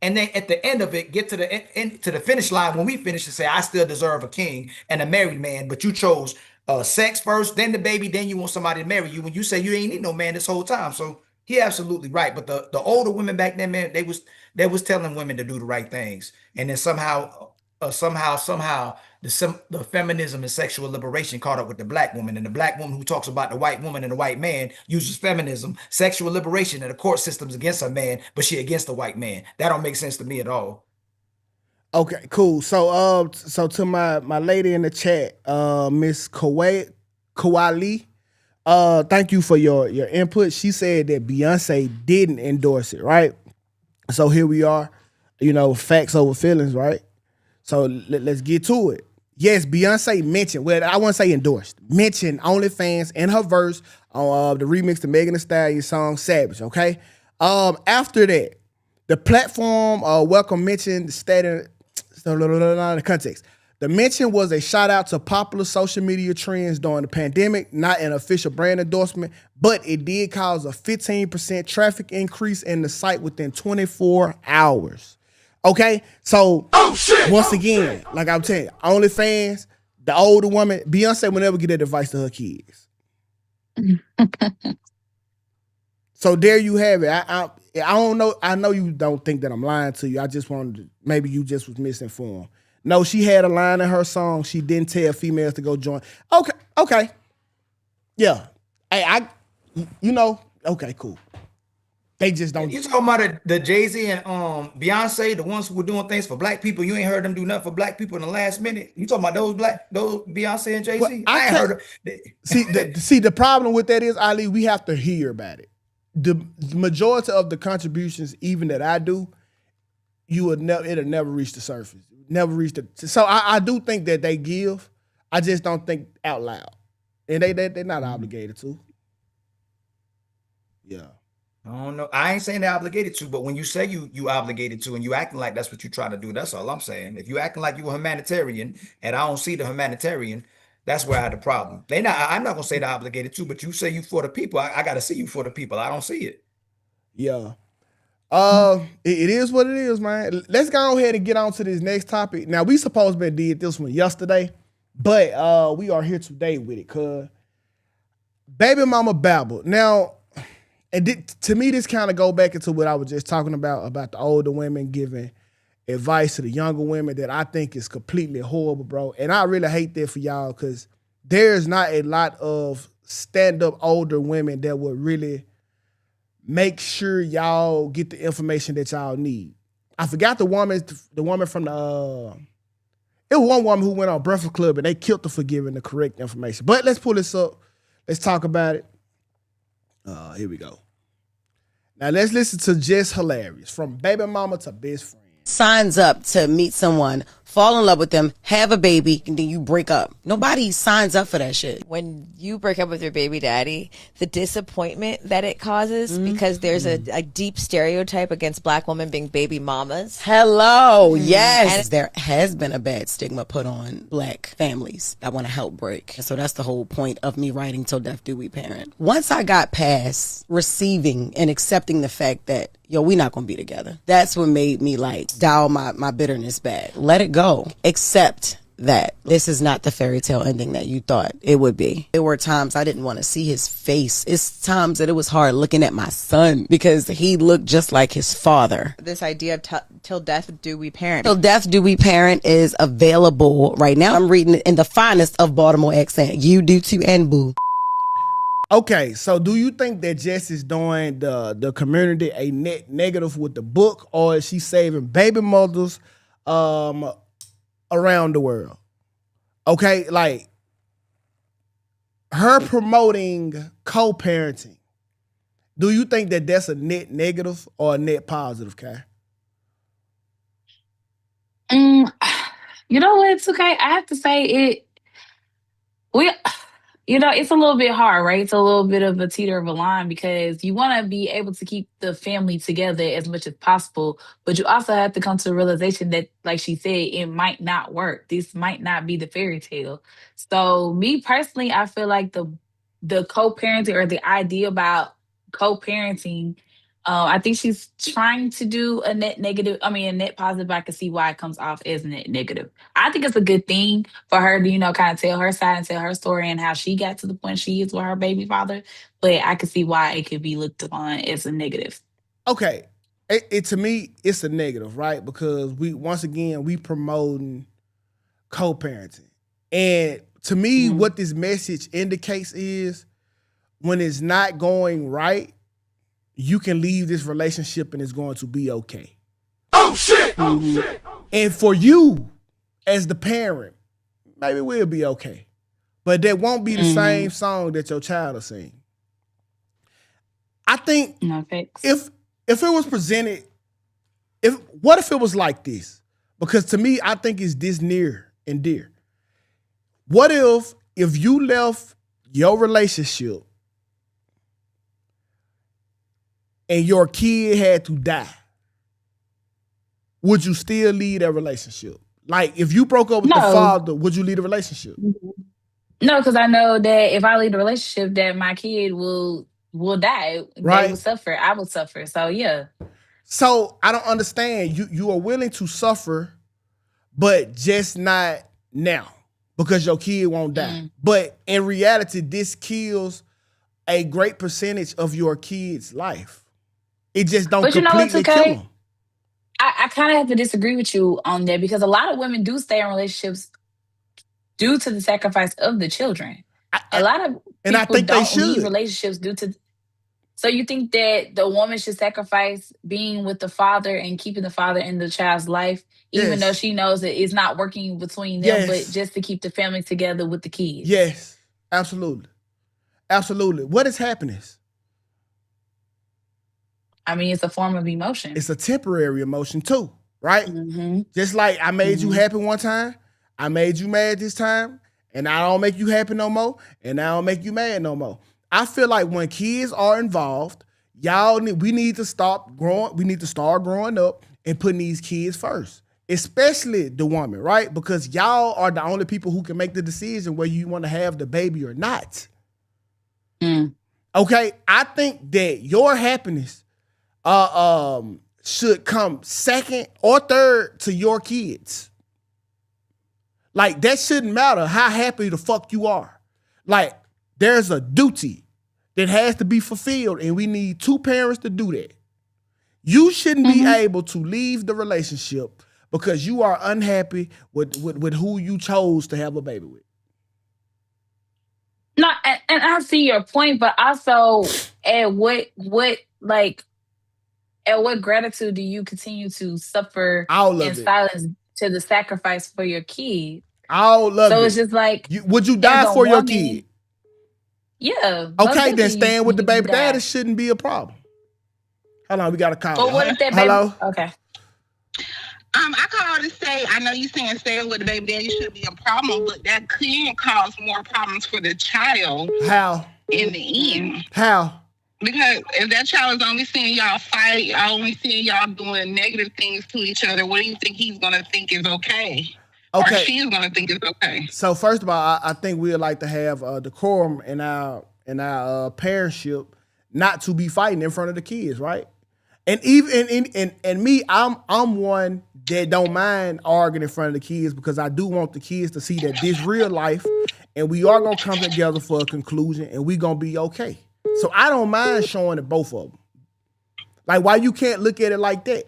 And then at the end of it, get to the finish line when we finish and say, I still deserve a king and a married man, but you chose sex first, then the baby, then you want somebody to marry you when you say you ain't need no man this whole time. So he absolutely right. But the older women back then, man, they was telling women to do the right things. And then somehow the feminism and sexual liberation caught up with the black woman, and the black woman who talks about the white woman and the white man uses feminism, sexual liberation, and the court system's against her man, but she against the white man. That don't make sense to me at all. Okay, cool. So to my lady in the chat, Miss Kawali, thank you for your input. She said that Beyonce didn't endorse it, right? So here we are, facts over feelings, right? So let's get to it. Yes, Beyonce mentioned, well, I wouldn't say endorsed, mentioned OnlyFans in her verse on the remix to Megan Thee Stallion song Savage, okay? After that, the platform welcome mentioned the context. The mention was a shout out to popular social media trends during the pandemic, not an official brand endorsement, but it did cause a 15% traffic increase in the site within 24 hours. Okay, so once again, like I'm telling you, OnlyFans, the older woman, Beyonce will never get that advice to her kids. So there you have it. I don't know. I know you don't think that I'm lying to you. I just wanted to, maybe you just was misinformed. No, she had a line in her song. She didn't tell females to go join. Okay. Yeah. Hey, okay, cool. They just don't. You talking about the Jay-Z and Beyonce, the ones who were doing things for black people. You ain't heard them do nothing for black people in the last minute. You talking about those Beyonce and But Jay-Z? I I ain't can't heard of see the problem with that is, Ali, we have to hear about it. The majority of the contributions, even that I do, it'll never reach the surface. Never reach the. So I do think that they give. I just don't think out loud, and they're not obligated to. Yeah. I don't know. I ain't saying they're obligated to, but when you say you obligated to and you acting like that's what you trying to do, that's all I'm saying. If you acting like you a humanitarian and I don't see the humanitarian, that's where I had the problem. I'm not gonna say they're obligated to, but you say you for the people. I gotta see you for the people. I don't see it. Yeah. It is what it is, man. Let's go ahead and get on to this next topic. Now, we supposed to did this one yesterday, but we are here today with it, cuz baby mama babble. Now, to me, this kind of go back into what I was just talking about the older women giving advice to the younger women that I think is completely horrible, bro. And I really hate that for y'all because there's not a lot of stand-up older women that would really make sure y'all get the information that y'all need. I forgot the woman from the it was one woman who went on Breakfast Club and they killed her for giving the correct information. But let's pull this up. Let's talk about it. Here we go. Now let's listen to Just Hilarious, from baby mama to best friend. Signs up to meet someone, fall in love with them, have a baby, and then you break up. Nobody signs up for that shit. When you break up with your baby daddy, the disappointment that it causes, because there's a deep stereotype against black women being baby mamas. Hello, yes. And there has been a bad stigma put on black families I want to help break. And so that's the whole point of me writing Till Death Do We Parent. Once I got past receiving and accepting the fact that, yo, we not gonna be together, that's what made me like dial my bitterness back. Let it go. Accept that this is not the fairy tale ending that you thought it would be. There were times I didn't want to see his face. It's times that it was hard looking at my son because he looked just like his father. This idea of Till Death Do We Parent. Till Death Do We Parent is available right now. I'm reading it in the finest of Baltimore accent. You do too, and boo. Okay, so do you think that Jess is doing the community a net negative with the book, or is she saving baby mothers around the world? Okay, like her promoting co-parenting, do you think that that's a net negative or a net positive, Kai? You know what, Tukay? I have to say it's a little bit hard, right? It's a little bit of a teeter of a line because you want to be able to keep the family together as much as possible, but you also have to come to the realization that, like she said, it might not work. This might not be the fairy tale. So, me personally, I feel like the co-parenting or the idea about co-parenting, I think she's trying to do a net negative. I mean, a net positive. I can see why it comes off as a net negative. I think it's a good thing for her to, kind of tell her side and tell her story and how she got to the point she is with her baby father. But I can see why it could be looked upon as a negative. Okay. To me, it's a negative, right? Because we promoting co-parenting. And to me, what this message indicates is when it's not going right, you can leave this relationship and it's going to be okay. Oh shit! Oh shit! And for you, as the parent, maybe we'll be okay. But that won't be the same song that your child will sing. I think if it was presented, what if it was like this? Because to me, I think it's this near and dear. What if you left your relationship and your kid had to die? Would you still leave that relationship? Like, if you broke up with the father, would you leave the relationship? No, because I know that if I leave the relationship, that my kid will die. Right. They will suffer. I will suffer. So, yeah. So, I don't understand. You are willing to suffer, but just not now because your kid won't die. But in reality, this kills a great percentage of your kid's life. It just don't completely kill them. I kind of have to disagree with you on that because a lot of women do stay in relationships due to the sacrifice of the children. A lot of people don't leave relationships due to. So you think that the woman should sacrifice being with the father and keeping the father in the child's life, even though Yes. she knows that it's not working between them, but Yes. just to keep the family together with the kids? Yes. Absolutely. Absolutely. What is happiness? I mean, it's a form of emotion. It's a temporary emotion too, right? Mm-hmm. Just like I made you Mm-hmm. happy one time, I made you mad this time, and I don't make you happy no more, and I don't make you mad no more. I feel like when kids are involved, we need to start growing up and putting these kids first, especially the woman, right? Because y'all are the only people who can make the decision whether you want to have the baby or not. Mm. Okay, I think that your happiness should come second or third to your kids. Like, that shouldn't matter how happy the fuck you are. Like, there's a duty that has to be fulfilled, and we need two parents to do that. You shouldn't be able to leave the relationship because you are unhappy with who you chose to have a baby with. No, and I see your point, but also at what gratitude do you continue to suffer All in of it. silence to the sacrifice for your kid? All of it. So it's just like, would you as die a for your woman, kid? yeah. most Okay, then definitely staying with the you baby die. daddy shouldn't be a problem. Hold on, we got a call. But what if that baby? Hello? Okay. I called to say, I know you're saying staying with the baby daddy should be a problem, but that can cause more problems for the child. How? In the end. How? Because if that child is only seeing y'all fight, only seeing y'all doing negative things to each other, what do you think he's going to think is okay? Okay. Or she's going to think is okay? So first of all, I think we'd like to have decorum in our parentship, not to be fighting in front of the kids, right? And even and me, I'm one that don't mind arguing in front of the kids because I do want the kids to see that this real life, and we are gonna come together for a conclusion, and we gonna be okay. So I don't mind showing it both of them. Like, why you can't look at it like that?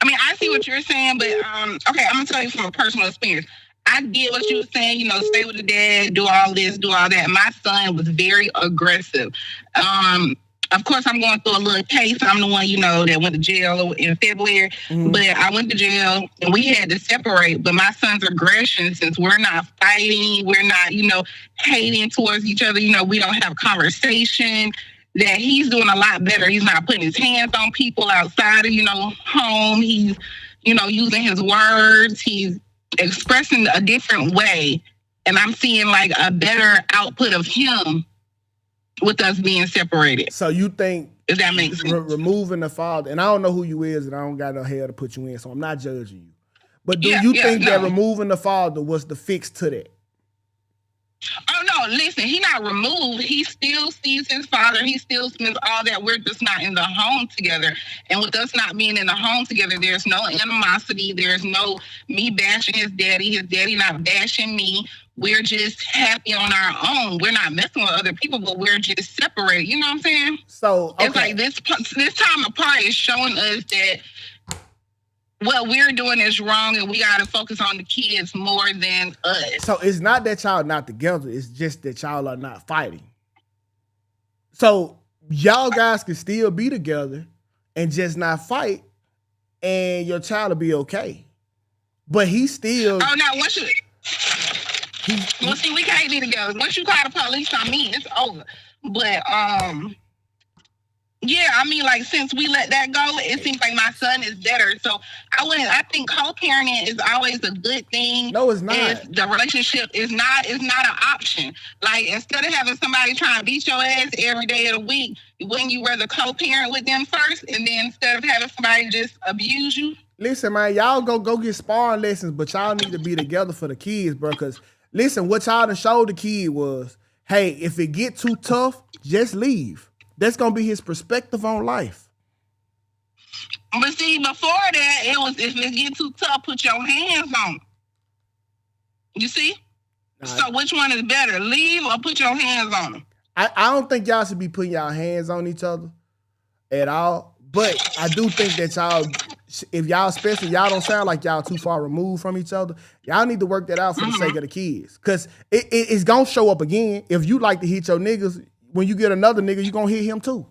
I mean, I see what you're saying, but okay, I'm gonna tell you from a personal experience. I get what you were saying, stay with the dad, do all this, do all that. My son was very aggressive. Of course, I'm going through a little case. I'm the one, that went to jail in February. Mm-hmm. But I went to jail and we had to separate. But my son's aggression, since we're not fighting, we're not, hating towards each other, we don't have conversation, that he's doing a lot better. He's not putting his hands on people outside of, home. He's, using his words. He's expressing a different way. And I'm seeing like a better output of him with us being separated. So you think, if that makes sense, removing the father, and I don't know who you is, and I don't got no hell to put you in, so I'm not judging you. But do you think that removing the father was the fix to that? Oh no, listen, he not removed. He still sees his father. He still spends all that. We're just not in the home together. And with us not being in the home together, there's no animosity. There's no me bashing his daddy not bashing me. We're just happy on our own. We're not messing with other people, but we're just separated. You know what I'm saying? So okay. It's like this time apart is showing us that what we're doing is wrong, and we got to focus on the kids more than us. So it's not that y'all not together. It's just that y'all are not fighting. So y'all guys can still be together and just not fight, and your child will be okay. But he still... Oh, no, well, see, we can't be together. Once you call the police on me, it's over. But, yeah, I mean, like, since we let that go, it seems like my son is better. So I think co-parenting is always a good thing. No, it's not. The relationship is not an option. Like, instead of having somebody trying to beat your ass every day of the week, wouldn't you rather co-parent with them first, and then instead of having somebody just abuse you? Listen, man, y'all go get sparring lessons, but y'all need to be together for the kids, bro, because listen, what y'all done showed the kid was, hey, if it get too tough, just leave. That's going to be his perspective on life. But see, before that, it was, if it get too tough, put your hands on it. You see? So which one is better, leave or put your hands on them? I don't think y'all should be putting y'all hands on each other at all. But I do think that y'all, if y'all, especially y'all don't sound like y'all too far removed from each other, y'all need to work that out for the sake of the kids. Because it's going to show up again. If you like to hit your niggas, when you get another nigga, you gonna hit him too.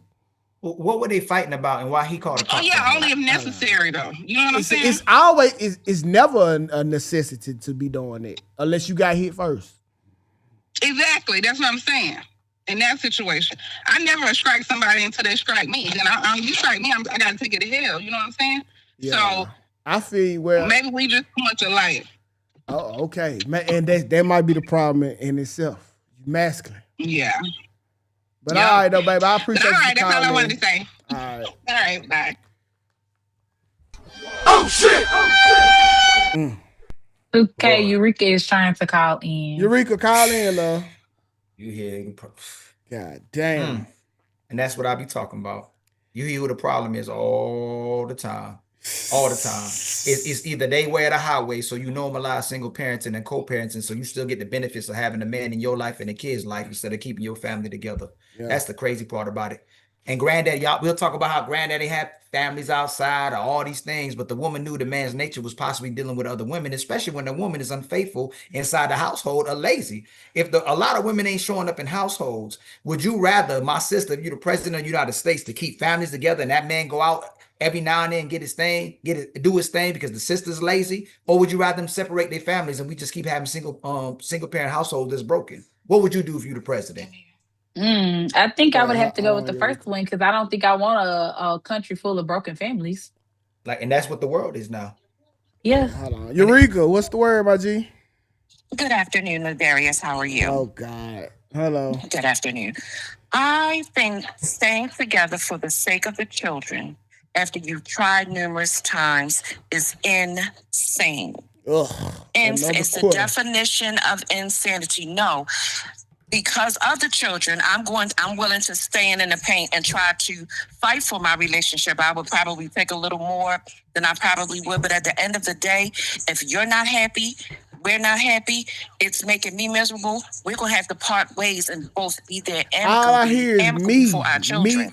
What were they fighting about and why he called a cop? Oh yeah, only if necessary though. You know what I'm saying? It's always it's never a necessity to be doing it unless you got hit first. Exactly. That's what I'm saying. In that situation, I never strike somebody until they strike me. And you strike me, I gotta take it to hell. You know what I'm saying? Yeah. So I feel well. Maybe we just too much alike. Oh, okay. And that might be the problem in itself. Masculine. Yeah. But all right, though, baby. I appreciate you. All right, that's all I wanted to say. All right. All right, bye. Oh shit! Okay, Eureka is trying to call in. Eureka, call in, love. You hear? God damn. And that's what I be talking about. You hear who the problem is all the time. All the time. It's either they way or the highway, so you normalize single parenting and co-parenting, so you still get the benefits of having a man in your life and a kid's life instead of keeping your family together. Yeah. That's the crazy part about it. And granddad, y'all, we'll talk about how granddaddy had families outside or all these things, but the woman knew the man's nature was possibly dealing with other women, especially when the woman is unfaithful inside the household or lazy. If a lot of women ain't showing up in households, would you rather, my sister, if you're the president of the United States, to keep families together and that man go out every now and then, do his thing because the sister's lazy? Or would you rather them separate their families and we just keep having single parent households that's broken? What would you do if you were the president? I think I would have to go with the first one because I don't think I want a country full of broken families. And that's what the world is now. Yeah. Hold on. Eureka, what's the word, my G? Good afternoon, Darius. How are you? Oh, God. Hello. Good afternoon. I think staying together for the sake of the children after you've tried numerous times is insane. Ugh, it's the definition of insanity. No, because of the children, I'm willing to stand in the paint and try to fight for my relationship. I would probably take a little more than I probably would, but at the end of the day, if you're not happy, we're not happy, it's making me miserable. We're gonna have to part ways and both be there amicable for our children.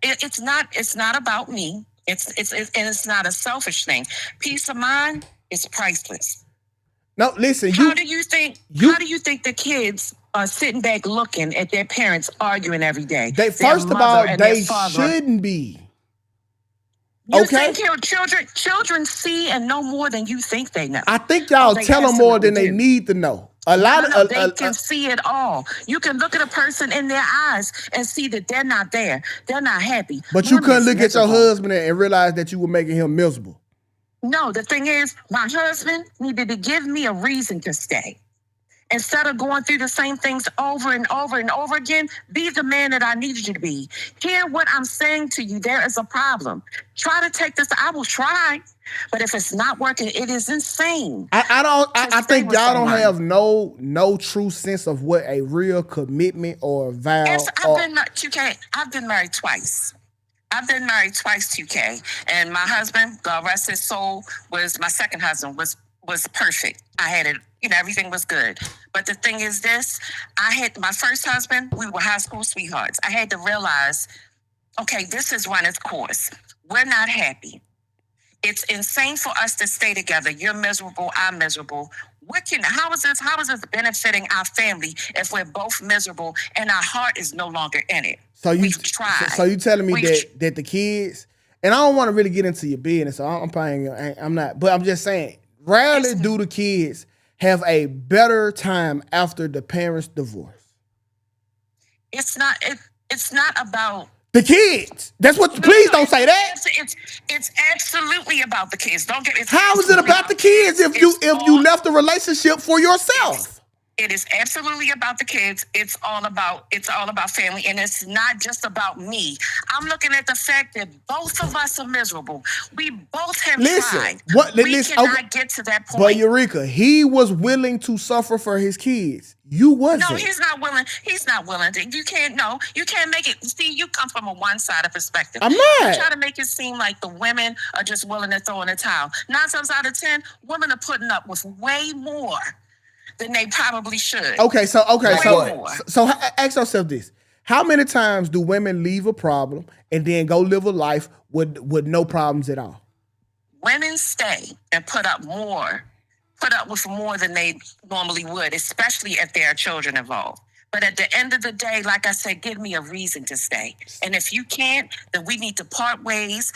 It's not about me. It's not a selfish thing. Peace of mind is priceless. No, listen. How do you think the kids are sitting back looking at their parents arguing every day? They shouldn't be. You think children see and know more than you think they know. I think y'all tell them more than they need to know. They can see it all. You can look at a person in their eyes and see that they're not there. They're not happy. But you couldn't look at your husband and realize that you were making him miserable. No, the thing is, my husband needed to give me a reason to stay. Instead of going through the same things over and over and over again, be the man that I needed you to be. Hear what I'm saying to you. There is a problem. Try to take this. I will try. But if it's not working, it is insane. I think y'all don't have no true sense of what a real commitment or a vow. I've been married twice. 2K. And my husband, God rest his soul, was my second husband, was perfect. I had it, everything was good. But the thing is this, I had my first husband, we were high school sweethearts. I had to realize, okay, this has run its course. We're not happy. It's insane for us to stay together. You're miserable, I'm miserable. How is this benefiting our family if we're both miserable and our heart is no longer in it? So you telling me that the kids, and I don't want to really get into your business, so I'm not, but I'm just saying, rarely do the kids have a better time after the parents divorce. It's not about the kids. That's what. Please don't say that. It's absolutely about the kids. How is it about the kids if you left the relationship for yourself? It is absolutely about the kids. It's all about family, and it's not just about me. I'm looking at the fact that both of us are miserable. We both have tried. We cannot get to that point. But Eureka, he was willing to suffer for his kids. You wasn't. No, he's not willing. He's not willing to. You can't make it. See, you come from a one-sided perspective. I'm not. You try to make it seem like the women are just willing to throw in a towel. 9 times out of 10, women are putting up with way more than they probably should. Okay, so ask yourself this. How many times do women leave a problem and then go live a life with no problems at all? Women stay and put up with more than they normally would, especially if there are children involved. But at the end of the day, like I said, give me a reason to stay. And if you can't, then we need to part ways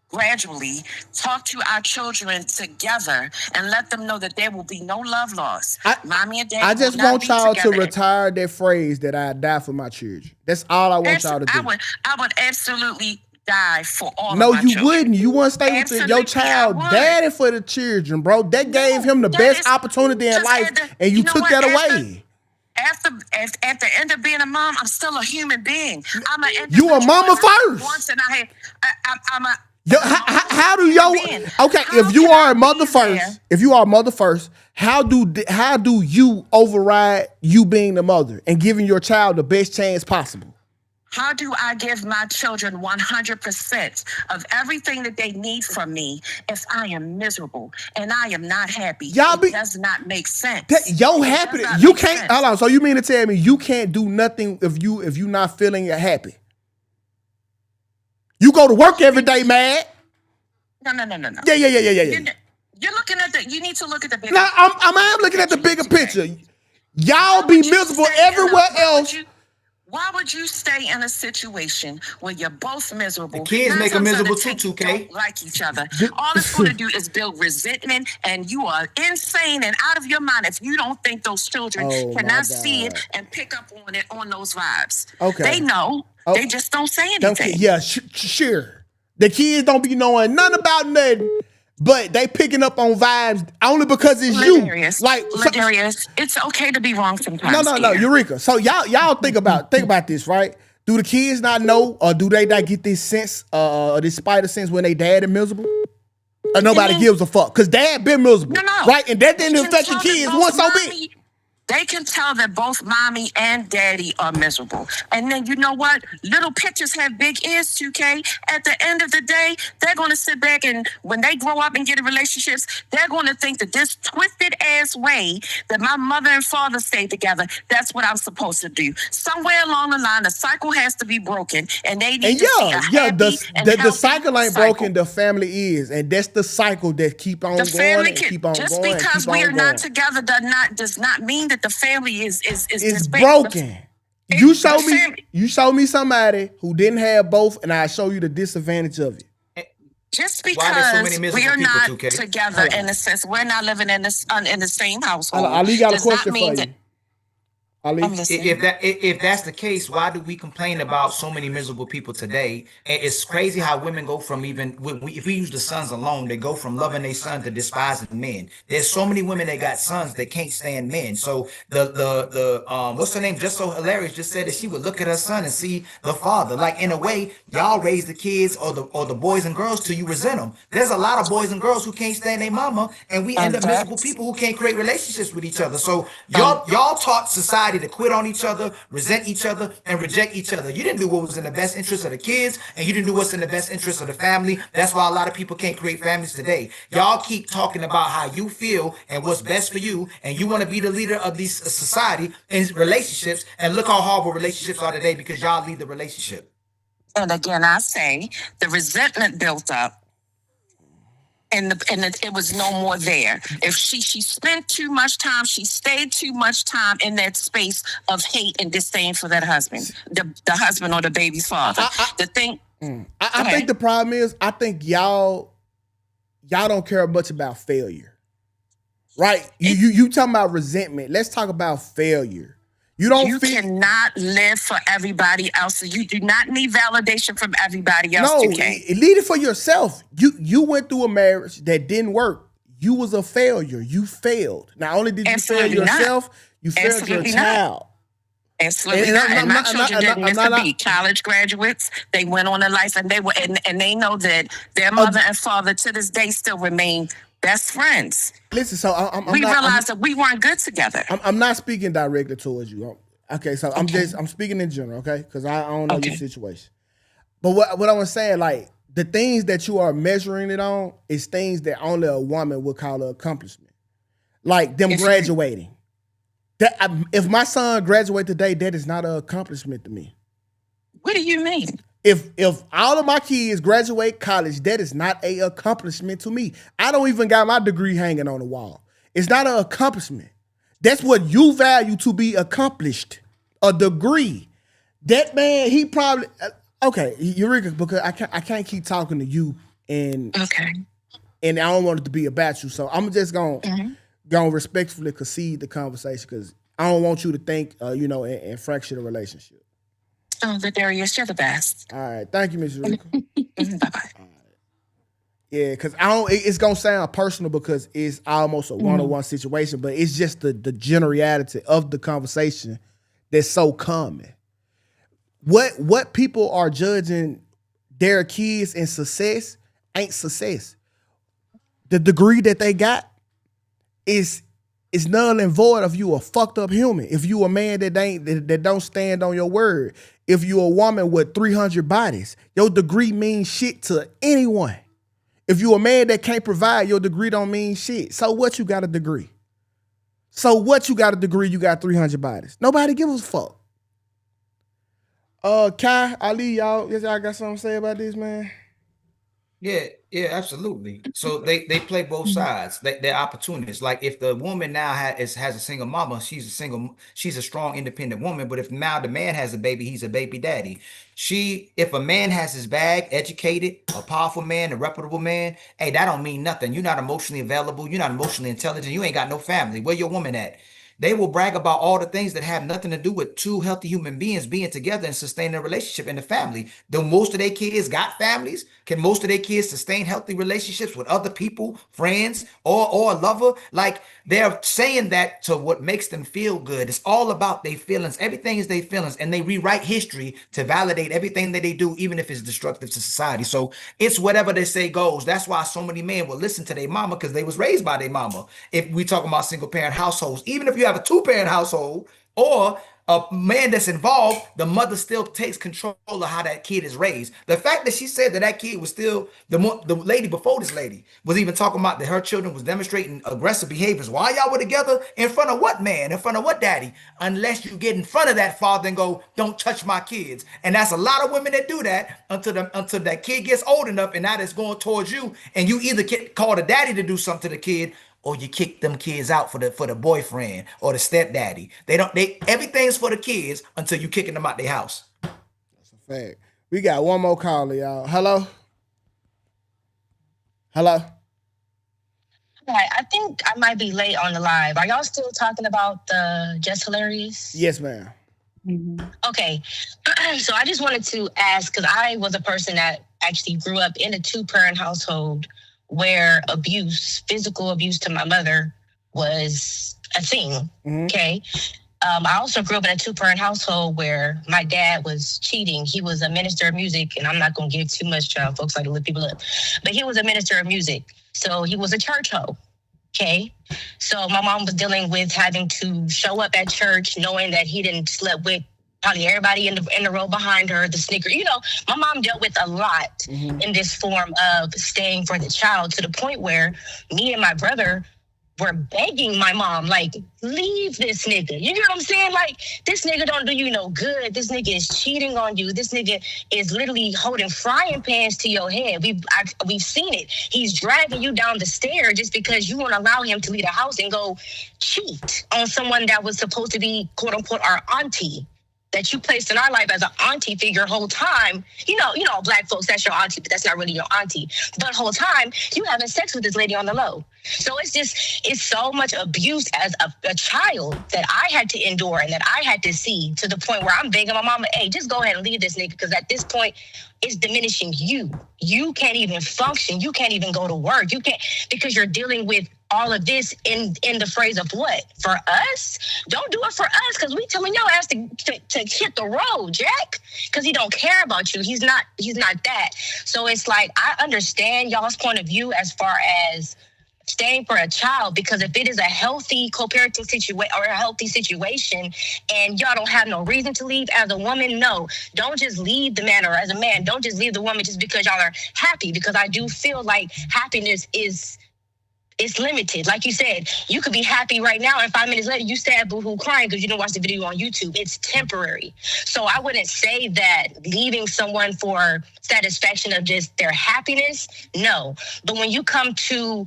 gradually, talk to our children together, and let them know that there will be no love lost. Mommy and Daddy I just will not want be y'all to together. retire that phrase that I die for my children. That's all I want y'all to do. I would absolutely die for all No, of my you children. wouldn't. You want to stay with your child daddy for the children, bro. That gave him the best opportunity in life, and you took that away. At the end of being a mom, I'm still a human being. I'm an You a mama first. Once and I'm a how do yo? Okay, if you are a mother first, how do you override you being the mother and giving your child the best chance possible? How do I give my children 100% of everything that they need from me if I am miserable and I am not happy? It does not make sense. Happiness. You can't. Hold on. So you mean to tell me you can't do nothing if you not feeling happy? You go to work every day mad. No. Yeah. You're looking at you need to look at the bigger. No, I'm looking at the bigger picture. Y'all be miserable everywhere else. Why would you stay in a situation where you're both miserable? The kids make them miserable too, Tukay. Don't like each other. All it's going to do is build resentment, and you are insane and out of your mind if you don't think those children cannot see it and pick up on it on those vibes. Okay. They know. They just don't say anything. Sure. The kids don't be knowing nothing about nothing. But they picking up on vibes only because it's Ladarius, you. Like Ladarius, it's okay to be wrong sometimes. No, Eureka. So y'all think about this, right? Do the kids not know, or do they not get this sense, this spider sense when they dad is miserable? Or nobody gives a fuck? Because dad been miserable. No. Right? And that didn't affect the kids one so big. They can tell that both mommy and daddy are miserable. And then you know what? Little pictures have big ears, Tukay. At the end of the day, they're going to sit back and when they grow up and get in relationships, they're going to think that this twisted ass way that my mother and father stayed together, that's what I'm supposed to do. Somewhere along the line, the cycle has to be broken. And they need to see a happy the cycle ain't broken, the family is. And that's the cycle that keep on going and keep on just going. Just because we are not together does not mean that the family is broken. You show me somebody who didn't have both, and I show you the disadvantage of it. Just because we are not together in the sense we're not living in the same household. Ali got a question for you. If that's the case, why do we complain about so many miserable people today? And it's crazy how women go from if we use the sons alone, they go from loving their son to despising men. There's so many women that got sons that can't stand men. So the what's her name? Just so hilarious. Just said that she would look at her son and see the father. Like in a way, y'all raise the kids or the boys and girls till you resent them. There's a lot of boys and girls who can't stand their mama, and we end up miserable people who can't create relationships with each other. So y'all taught society to quit on each other, resent each other, and reject each other. You didn't do what was in the best interest of the kids, and you didn't do what's in the best interest of the family. That's why a lot of people can't create families today. Y'all keep talking about how you feel and what's best for you, and you want to be the leader of this society and relationships, and look how horrible relationships are today because y'all lead the relationship. And again, I say the resentment built up. And it was no more there. If she spent too much time, she stayed too much time in that space of hate and disdain for that husband, the husband or the baby's father. I think the problem is, I think y'all don't care much about failure, right? You talking about resentment. Let's talk about failure. You cannot live for everybody else. You do not need validation from everybody else. No, lead it for yourself. You went through a marriage that didn't work. You was a failure. You failed. Not only did you fail yourself, you failed your child. Absolutely not. And my children didn't miss a beat. College graduates, they went on a life, and they were, and they know that their mother and father to this day still remain best friends. Listen, so we realized that we weren't good together. I'm not speaking directly towards you. Okay, so I'm speaking in general, okay? Because I don't know your situation. But what I was saying, like, the things that you are measuring it on is things that only a woman would call an accomplishment. Like them graduating. If my son graduates today, that is not an accomplishment to me. What do you mean? If all of my kids graduate college, that is not an accomplishment to me. I don't even got my degree hanging on the wall. It's not an accomplishment. That's what you value to be accomplished. a degree. That man, he probably okay, Eureka, because I can't keep talking to you and I don't want it to be about you. So I'm just gonna respectfully concede the conversation because I don't want you to think and fracture the relationship. Oh, the Darius, you're the best. All right, thank you, Miss Eureka. Bye-bye. Yeah, because it's gonna sound personal because it's almost a one-on-one situation, but it's just the generality of the conversation that's so common. What people are judging their kids in success ain't success. The degree that they got is null and void if you a fucked up human. If you a man that don't stand on your word. If you a woman with 300 bodies, your degree means shit to anyone. If you a man that can't provide, your degree don't mean shit. So what, you got a degree? So what, you got a degree, you got 300 bodies? Nobody gives a fuck. Kai, Ali, y'all got something to say about this, man? Yeah, absolutely. So they play both sides. They're opportunists. Like if the woman now has a single mama, she's a strong, independent woman. But if now the man has a baby, he's a baby daddy. If a man has his bag, educated, a powerful man, a reputable man, hey, that don't mean nothing. You're not emotionally available. You're not emotionally intelligent. You ain't got no family. Where your woman at? They will brag about all the things that have nothing to do with two healthy human beings being together and sustaining a relationship in the family. Though most of their kids got families, can most of their kids sustain healthy relationships with other people, friends, or a lover? Like, they're saying that to what makes them feel good. It's all about their feelings. Everything is their feelings, and they rewrite history to validate everything that they do, even if it's destructive to society. So it's whatever they say goes. That's why so many men will listen to their mama, because they was raised by their mama. If we talking about single parent households, even if you have a 2-parent household or a man that's involved, the mother still takes control of how that kid is raised. The fact that she said that kid was still the lady before this lady was even talking about that her children was demonstrating aggressive behaviors while y'all were together, in front of what man? In front of what daddy? Unless you get in front of that father and go, don't touch my kids. And that's a lot of women that do that until that kid gets old enough and now that's going towards you, and you either call the daddy to do something to the kid, or you kick them kids out for the boyfriend or the stepdaddy. Everything's for the kids until you kicking them out their house. That's a fact. We got one more caller, y'all. Hello? Hi, I think I might be late on the live. Are y'all still talking about the Just Hilarious? Yes, ma'am. Mm-hmm. Okay. So I just wanted to ask, because I was a person that actually grew up in a 2-parent household where physical abuse to my mother was a thing. Mm-hmm. Okay. I also grew up in a 2-parent household where my dad was cheating. He was a minister of music, and I'm not going to give too much, folks like to lift people up, but he was a minister of music. So he was a church hoe. Okay. So my mom was dealing with having to show up at church knowing that he didn't sleep with probably everybody in the row behind her, the snicker. My mom dealt with a lot in this form of staying for the child, to the point where me and my brother were begging my mom, like, leave this nigga. You know what I'm saying? Like, this nigga don't do you no good. This nigga is cheating on you. This nigga is literally holding frying pans to your head. We've seen it. He's dragging you down the stair just because you won't allow him to leave the house and go cheat on someone that was supposed to be, quote unquote, our auntie, that you placed in our life as an auntie figure whole time. You know, Black folks, that's your auntie, but that's not really your auntie. But whole time, you having sex with this lady on the low. So it's so much abuse as a child that I had to endure and that I had to see, to the point where I'm begging my mama, hey, just go ahead and leave this nigga, because at this point, it's diminishing you. You can't even function. You can't even go to work. You can't, because you're dealing with all of this in the phrase of what? For us? Don't do it for us, because we telling your ass to hit the road, Jack, because he don't care about you. He's not that. So it's like, I understand y'all's point of view as far as staying for a child, because if it is a healthy co-parenting situation or a healthy situation and y'all don't have no reason to leave, as a woman, no, don't just leave the man, or as a man, don't just leave the woman just because y'all are happy, because I do feel like happiness it's limited. Like you said, you could be happy right now, and 5 minutes later you sad boo-hoo crying because you didn't watch the video on YouTube. It's temporary. So I wouldn't say that leaving someone for satisfaction of just their happiness, no. But when you come to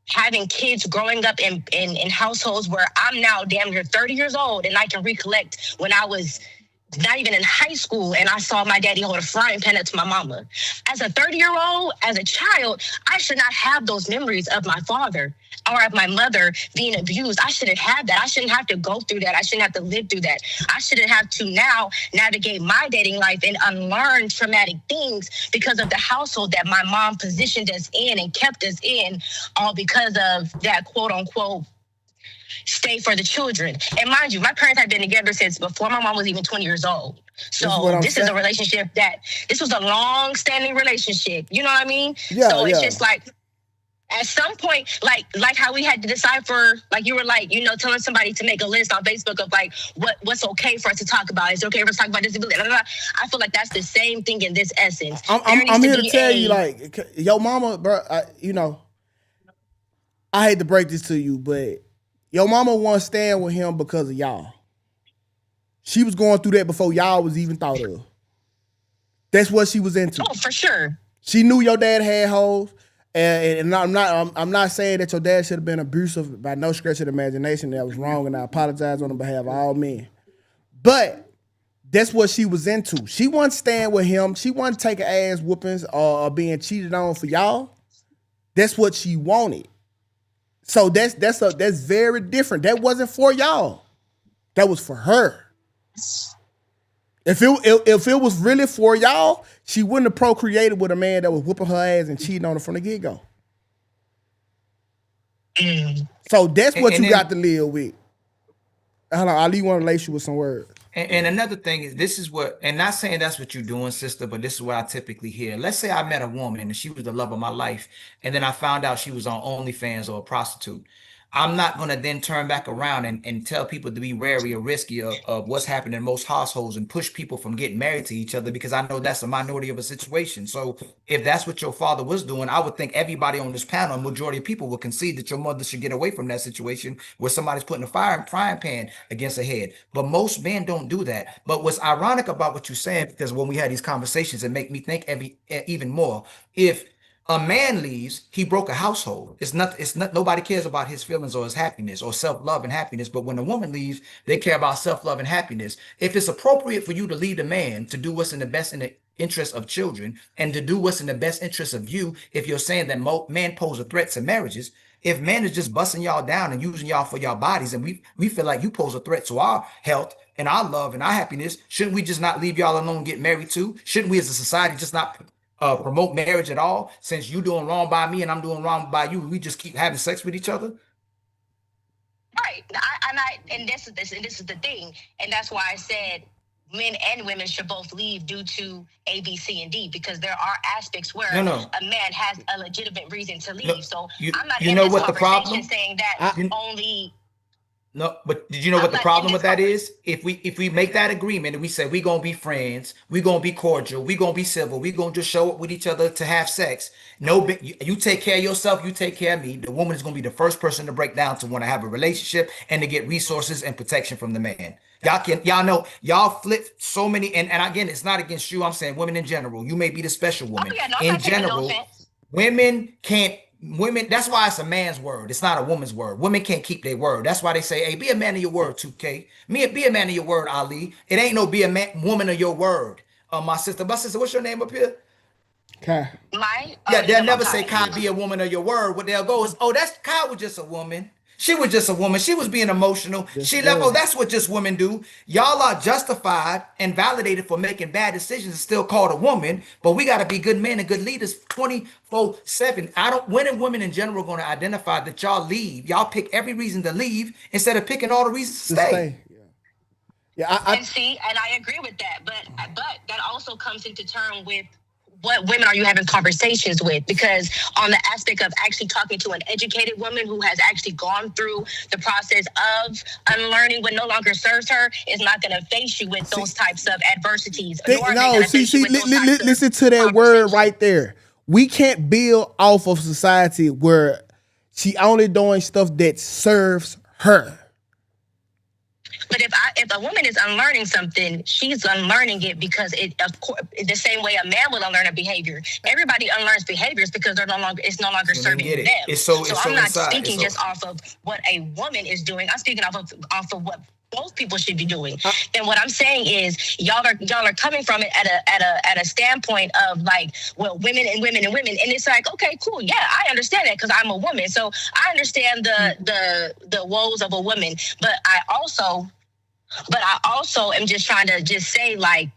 having kids growing up in households where I'm now damn near 30 years old, and I can recollect when I was not even in high school and I saw my daddy hold a frying pan up to my mama. As a 30-year-old, as a child, I should not have those memories of my father or of my mother being abused. I shouldn't have that. I shouldn't have to go through that. I shouldn't have to live through that. I shouldn't have to now navigate my dating life and unlearn traumatic things because of the household that my mom positioned us in and kept us in, all because of that quote unquote stay for the children. And mind you, my parents had been together since before my mom was even 20 years old. So this is a relationship this was a long-standing relationship. You know what I mean? Yeah, so it's just like, at some point, like how we had to decipher, like you were like, telling somebody to make a list on Facebook of like what's okay for us to talk about. Is it okay for us to talk about disability? I feel like that's the same thing in this essence. I'm here to tell you, like, your mama, bro. I hate to break this to you, but your mama wasn't staying with him because of y'all. She was going through that before y'all was even thought of. That's what she was into. Oh, for sure. She knew your dad had hoes. And I'm not saying that your dad should have been abusive by no stretch of the imagination. That was wrong, and I apologize on the behalf of all men. But that's what she was into. She wasn't staying with him. She wasn't taking ass whoopings or being cheated on for y'all. That's what she wanted. So that's very different. That wasn't for y'all. That was for her. If it was really for y'all, she wouldn't have procreated with a man that was whooping her ass and cheating on her from the get-go. So that's what you got to live with. Hold on, Ali want to lace you with some words. And another thing is, this is what, and not saying that's what you're doing, sister, but this is what I typically hear. Let's say I met a woman and she was the love of my life, and then I found out she was on OnlyFans or a prostitute. I'm not going to then turn back around and tell people to be wary or risky of what's happening in most households and push people from getting married to each other, because I know that's a minority of a situation. So if that's what your father was doing, I would think everybody on this panel, majority of people, would concede that your mother should get away from that situation where somebody's putting a frying pan against her head. But most men don't do that. But what's ironic about what you're saying, because when we had these conversations, it make me think even more. If a man leaves, he broke a household. It's not nobody cares about his feelings or his happiness or self-love and happiness. But when a woman leaves, they care about self-love and happiness. If it's appropriate for you to lead a man to do what's in the best in the interest of children and to do what's in the best interest of you, if you're saying that men pose a threat to marriages, if men is just busting y'all down and using y'all for y'all bodies, and we feel like you pose a threat to our health and our love and our happiness, shouldn't we just not leave y'all alone and get married too? Shouldn't we as a society just not promote marriage at all? Since you doing wrong by me and I'm doing wrong by you, we just keep having sex with each other. Right. And this is the thing, and that's why I said men and women should both leave due to A, B, C, and D, because there are aspects where a man has a legitimate reason to leave. I'm not in this conversation saying that only. No, but did you know what the problem with that is? If we make that agreement and we say we're gonna be friends, we're gonna be cordial, we're gonna be civil, we're gonna just show up with each other to have sex. You take care of yourself, you take care of me. The woman is gonna be the first person to break down to want to have a relationship and to get resources and protection from the man. Y'all know y'all flip so many, and again, it's not against you. I'm saying women in general. You may be the special woman. In general, women, that's why it's a man's word. It's not a woman's word. Women can't keep their word. That's why they say, hey, be a man of your word, 2K. Be a man of your word, Ali. It ain't no be a woman of your word. My sister, what's your name up here? Kai. They'll never say Kai be a woman of your word. What they'll go is, oh, that's Kai was just a woman. She was just a woman. She was being emotional. She left. Oh, that's what just women do. Y'all are justified and validated for making bad decisions and still called a woman. But we got to be good men and good leaders 24/7. When and women in general going to identify that y'all leave. Y'all pick every reason to leave instead of picking all the reasons to stay. And I agree with that. But that also comes into term with what women are you having conversations with? Because on the aspect of actually talking to an educated woman who has actually gone through the process of unlearning what no longer serves her is not going to face you with those types of adversities. Listen to that word right there. We can't build off of society where she only doing stuff that serves her. But if a woman is unlearning something, she's unlearning it because of course, the same way a man will unlearn a behavior. Everybody unlearns behaviors because it's no longer serving them. So I'm not inside. speaking just off of what a woman is doing. I'm speaking off of what both people should be doing. And what I'm saying is y'all are coming from it at a standpoint of like, well, women. And it's like, okay, cool. Yeah, I understand that because I'm a woman. So I understand the woes of a woman. But I also am just trying to just say, like,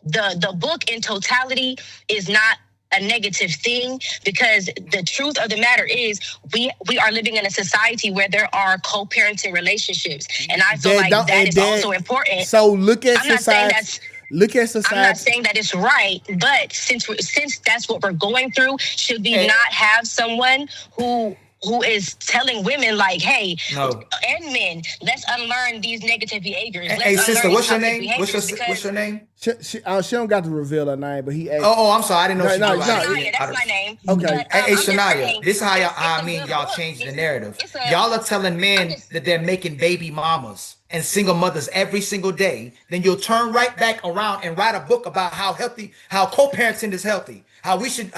the book in totality is not a negative thing, because the truth of the matter is we are living in a society where there are co-parenting relationships, and I feel like that is also important. So look at society. Look at society. I'm not saying that it's right, but since that's what we're going through, should we not have someone who is telling women like, hey, and men, let's unlearn these negative behaviors. Hey, sister, what's your name? What's your name? She don't got to reveal her name, but he asked. Oh, I'm sorry. I didn't know she was. Shania, that's my name. Okay. But, hey, Shania, this is how y'all change the narrative. Y'all are telling men that they're making baby mamas and single mothers every single day. Then you'll turn right back around and write a book about how co-parenting is healthy. How we should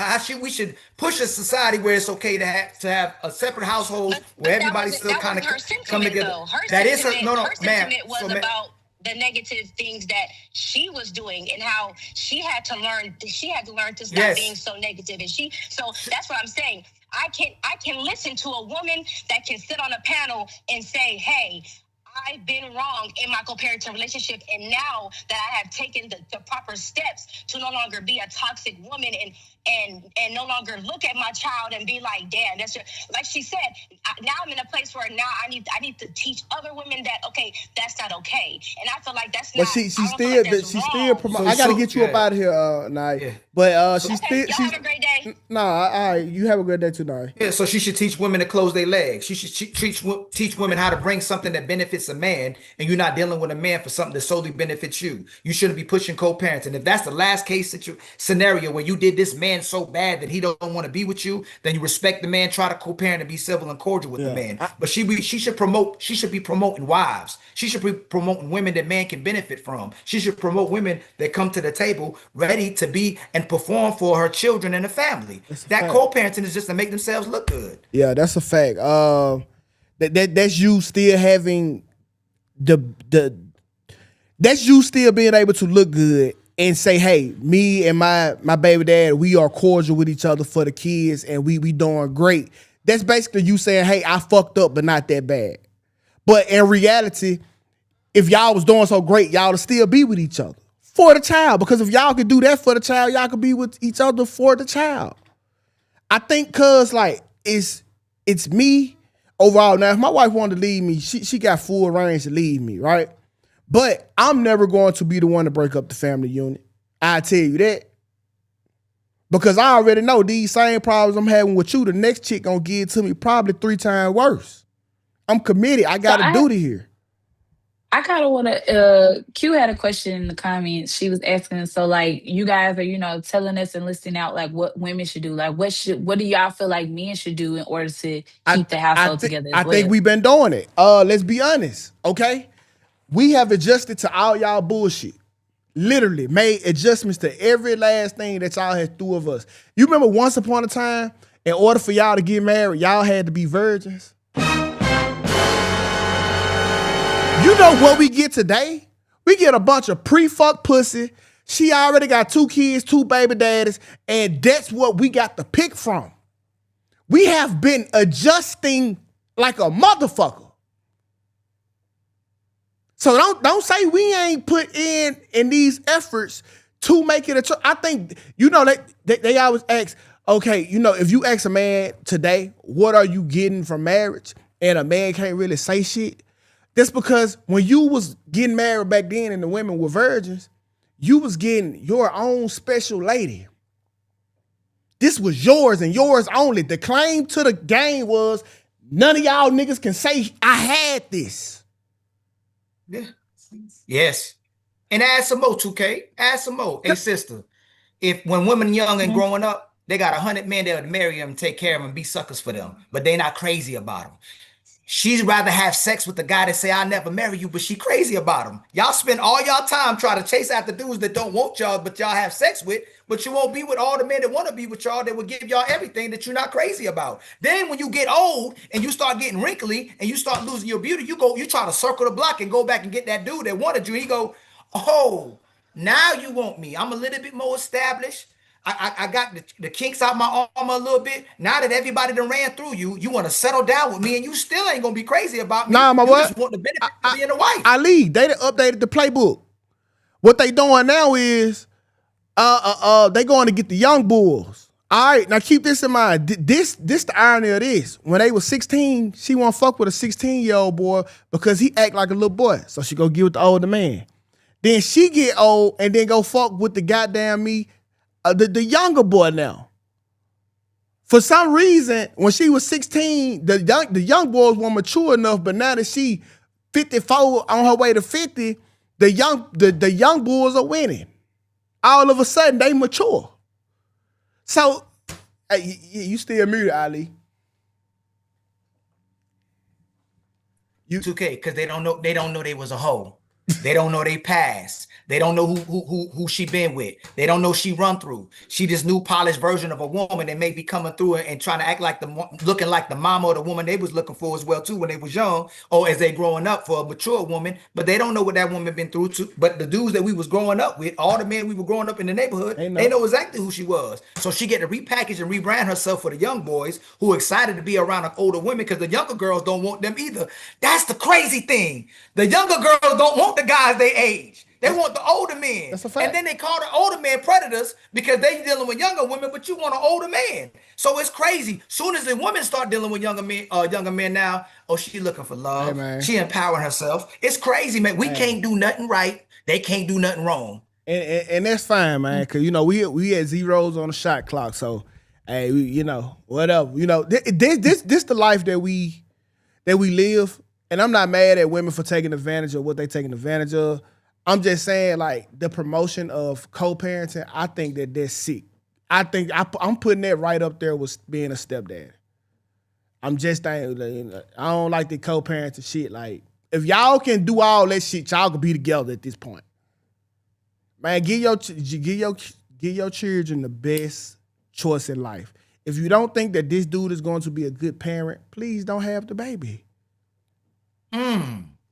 push a society where it's okay to have a separate household where everybody still kind of come together. That is her. No, her ma'am. Sentiment was about the negative things that she was doing and how she had to learn to stop being so negative. And so that's what I'm saying. I can listen to a woman that can sit on a panel and say, hey, I've been wrong in my co-parenting relationship, and now that I have taken the proper steps to no longer be a toxic woman and no longer look at my child and be like, damn, that's like she said. Now I'm in a place where now I need to teach other women that, okay, that's not okay, and I feel like that's not. But she's still promoting. I got to get you up out of here, Nye. Yeah. But she's still. Y'all have a great day. Nah, you have a good day too, Nye. Yeah, so she should teach women to close their legs. She should teach women how to bring something that benefits a man, and you're not dealing with a man for something that solely benefits you. You shouldn't be pushing co-parenting. If that's the last case scenario where you did this man so bad that he don't want to be with you, then you respect the man, try to co-parent and be civil and cordial with the man. But she should be promoting wives. She should be promoting women that man can benefit from. She should promote women that come to the table ready to be and perform for her children and the family. That co-parenting is just to make themselves look good. Yeah, that's a fact. That's you still having that's you still being able to look good and say, hey, me and my baby dad, we are cordial with each other for the kids, and we doing great. That's basically you saying, hey, I fucked up, but not that bad. But in reality, if y'all was doing so great, y'all would still be with each other for the child. Because if y'all could do that for the child, y'all could be with each other for the child. I think cause like it's me overall. Now, if my wife wanted to leave me, she got full range to leave me, right? But I'm never going to be the one to break up the family unit. I tell you that. Because I already know these same problems I'm having with you, the next chick gonna give it to me probably 3 times worse. I'm committed. I got a duty here. I kind of want to, Q had a question in the comments. She was asking, so like you guys are, telling us and listing out like what women should do. Like what do y'all feel like men should do in order to keep the household together as well? I think we've been doing it. Let's be honest, okay? We have adjusted to all y'all bullshit. Literally made adjustments to every last thing that y'all had threw of us. You remember once upon a time, in order for y'all to get married, y'all had to be virgins? You know what we get today? We get a bunch of pre-fuck pussy. She already got 2 kids, 2 baby daddies, and that's what we got to pick from. We have been adjusting like a motherfucker. So don't say we ain't put in these efforts to make it a choice. I think, they always ask, okay, if you ask a man today, what are you getting from marriage? And a man can't really say shit. That's because when you was getting married back then and the women were virgins, you was getting your own special lady. This was yours and yours only. The claim to the game was none of y'all niggas can say I had this. Yeah. Yes. And add some more, Tukay. Add some more. Hey, sister, when women young and growing up, they got 100 men that would marry them, take care of them, and be suckers for them, but they not crazy about them. she'd rather have sex with the guy that say I'll never marry you, but she crazy about him. Y'all spend all y'all time trying to chase after dudes that don't want y'all, but y'all have sex with, but you won't be with all the men that want to be with y'all that will give y'all everything that you're not crazy about. Then when you get old and you start getting wrinkly and you start losing your beauty, you try to circle the block and go back and get that dude that wanted you. He go, oh, now you want me. I'm a little bit more established. I got the kinks out my armor a little bit. Now that everybody done ran through you, you want to settle down with me, and you still ain't gonna be crazy about me. Nah, my you what? just want the benefit of being a wife. Ali, they done updated the playbook. What they doing now is they going to get the young bulls. All right, now keep this in mind. This the irony of this. When they was 16, she won't fuck with a 16-year-old boy because he act like a little boy. So she go get with the older man. Then she get old and then go fuck with the goddamn the younger boy now. For some reason, when she was 16, the young boys weren't mature enough, but now that she 54 on her way to 50, the young boys are winning. All of a sudden, they mature. So, you still muted, Ali. Tukay, because they don't know they was a hoe. They don't know they past. They don't know who she been with. They don't know she run through. She this new polished version of a woman that may be coming through and trying to act like looking like the mama or the woman they was looking for as well too when they was young or as they growing up for a mature woman. But they don't know what that woman been through too. But the dudes that we was growing up with, all the men we were growing up in the neighborhood, they know exactly who she was. So she get to repackage and rebrand herself for the young boys who are excited to be around older women because the younger girls don't want them either. That's the crazy thing. The younger girls don't want the guys they age. They want the older men. That's a fact. And then they call the older men predators because they dealing with younger women, but you want an older man. So it's crazy. Soon as the women start dealing with younger men now, oh, she looking for love. Hey, she empowering herself. It's crazy, man. We can't do nothing right. They can't do nothing wrong. And that's fine, man, because, we had zeros on the shot clock. So, hey, whatever. This the life that we live. And I'm not mad at women for taking advantage of what they taking advantage of. I'm just saying, like, the promotion of co-parenting, I think that's sick. I think I'm putting that right up there with being a stepdad. I'm just saying, I don't like the co-parenting shit. Like, if y'all can do all that shit, y'all can be together at this point. Man, give your children the best choice in life. If you don't think that this dude is going to be a good parent, please don't have the baby.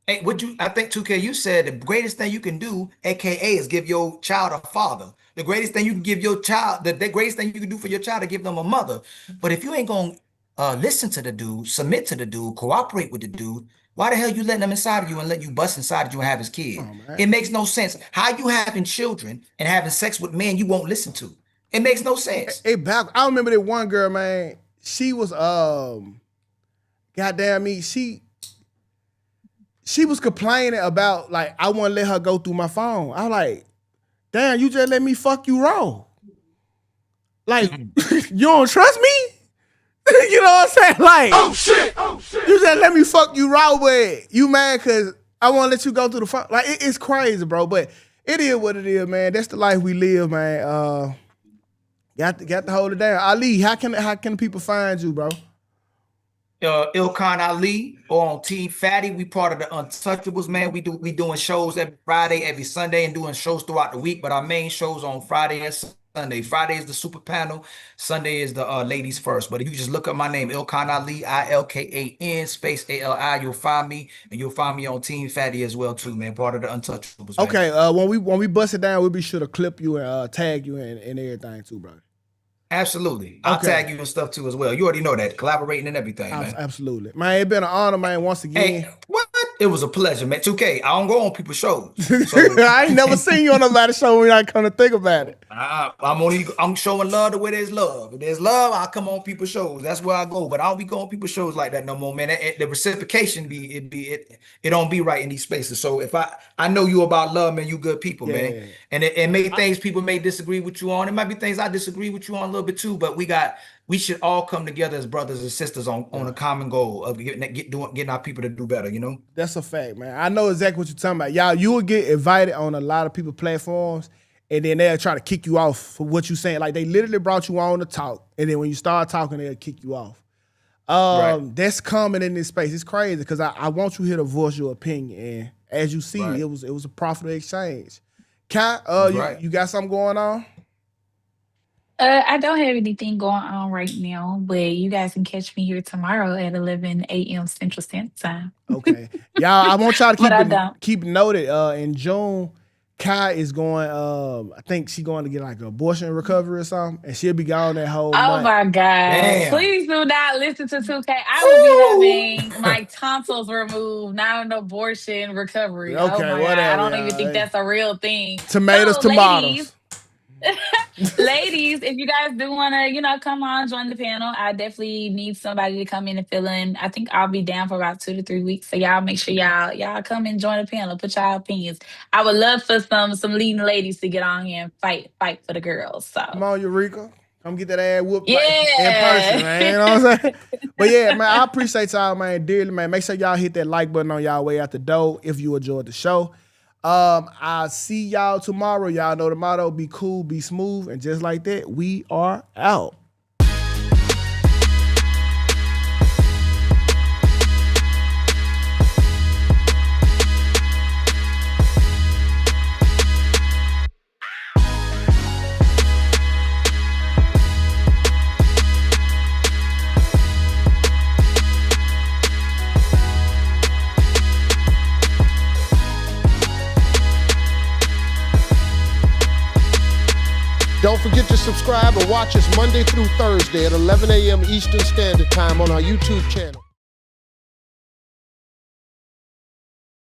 Hey, I think, Tukay, you said the greatest thing you can do, AKA, is give your child a father. The greatest thing you can give your child, the greatest thing you can do for your child is give them a mother. But if you ain't going to listen to the dude, submit to the dude, cooperate with the dude, why the hell you letting him inside of you and let you bust inside of you and have his kid? It makes no sense. How you having children and having sex with men you won't listen to? It makes no sense. I remember that one girl, man, she was, goddamn me, she was complaining about, like, I want to let her go through my phone. I was like, damn, you just let me fuck you raw. Like, you don't trust me? You know what I'm saying? Like, oh shit. You just let me fuck you raw, but you mad because I want to let you go through the phone. Like, it's crazy, bro, but it is what it is, man. That's the life we live, man. Got to hold it down. Ali, how can people find you, bro? Ilkan Ali or on Team Fatty. We part of the Untouchables, man. We doing shows every Friday, every Sunday, and doing shows throughout the week. But our main shows on Friday and Sunday. Friday is the super panel. Sunday is the ladies first. But if you just look up my name, Ilkan Ali, ILKAN space ALI, you'll find me, and you'll find me on Team Fatty as well too, man. Part of the Untouchables. Man. Okay. When we bust it down, we'll be sure to clip you and tag you and everything too, bro. Absolutely. I'll tag you and stuff too as well. You already know that. Collaborating and everything, man. Absolutely. Man, it's been an honor, man, once again. Hey, what? It was a pleasure, man. 2K, I don't go on people's shows. So. I ain't never seen you on nobody's show when I come to think about it. I'm showing love the way there's love. If there's love, I'll come on people's shows. That's where I go. But I don't be going on people's shows like that no more, man. The reciprocation it don't be right in these spaces. So if I know you about love, man, you good people, man. And it may things people may disagree with you on. It might be things I disagree with you on a little bit too, but we should all come together as brothers and sisters on a common goal of getting our people to do better, you know? That's a fact, man. I know exactly what you're talking about. Y'all, you will get invited on a lot of people's platforms, and then they'll try to kick you off for what you're saying. Like, they literally brought you on to talk, and then when you start talking, they'll kick you off. That's common in this space. It's crazy because I want you here to voice your opinion. And as you see, it was a profitable exchange. Kai, you got something going on? I don't have anything going on right now, but you guys can catch me here tomorrow at 11 a.m. Central Standard Time. Okay. Y'all, I want y'all to keep noted. In June, Kai is going, I think she's going to get like an abortion recovery or something, and she'll be gone that whole month. Oh my God. Damn. Please do not listen to Tukay. I will be having my tonsils removed, not an abortion recovery. Okay, oh my whatever. God. I don't even think that's a real thing. Tomatoes. Ladies, if you guys do want to, come on, join the panel, I definitely need somebody to come in and fill in. I think I'll be down for about 2 to 3 weeks. So y'all make sure y'all come and join the panel. Put y'all opinions. I would love for some leading ladies to get on here and fight for the girls. So come on, Eureka. Come get that ass whooped in person, man. You know what I'm saying? But yeah, man, I appreciate y'all, man, dearly, man. Make sure y'all hit that like button on y'all way out the door if you enjoyed the show. I'll see y'all tomorrow. Y'all know the motto, be cool, be smooth, and just like that, we are out. Don't forget to subscribe and watch us Monday through Thursday at 11 a.m. Eastern Standard Time on our YouTube channel.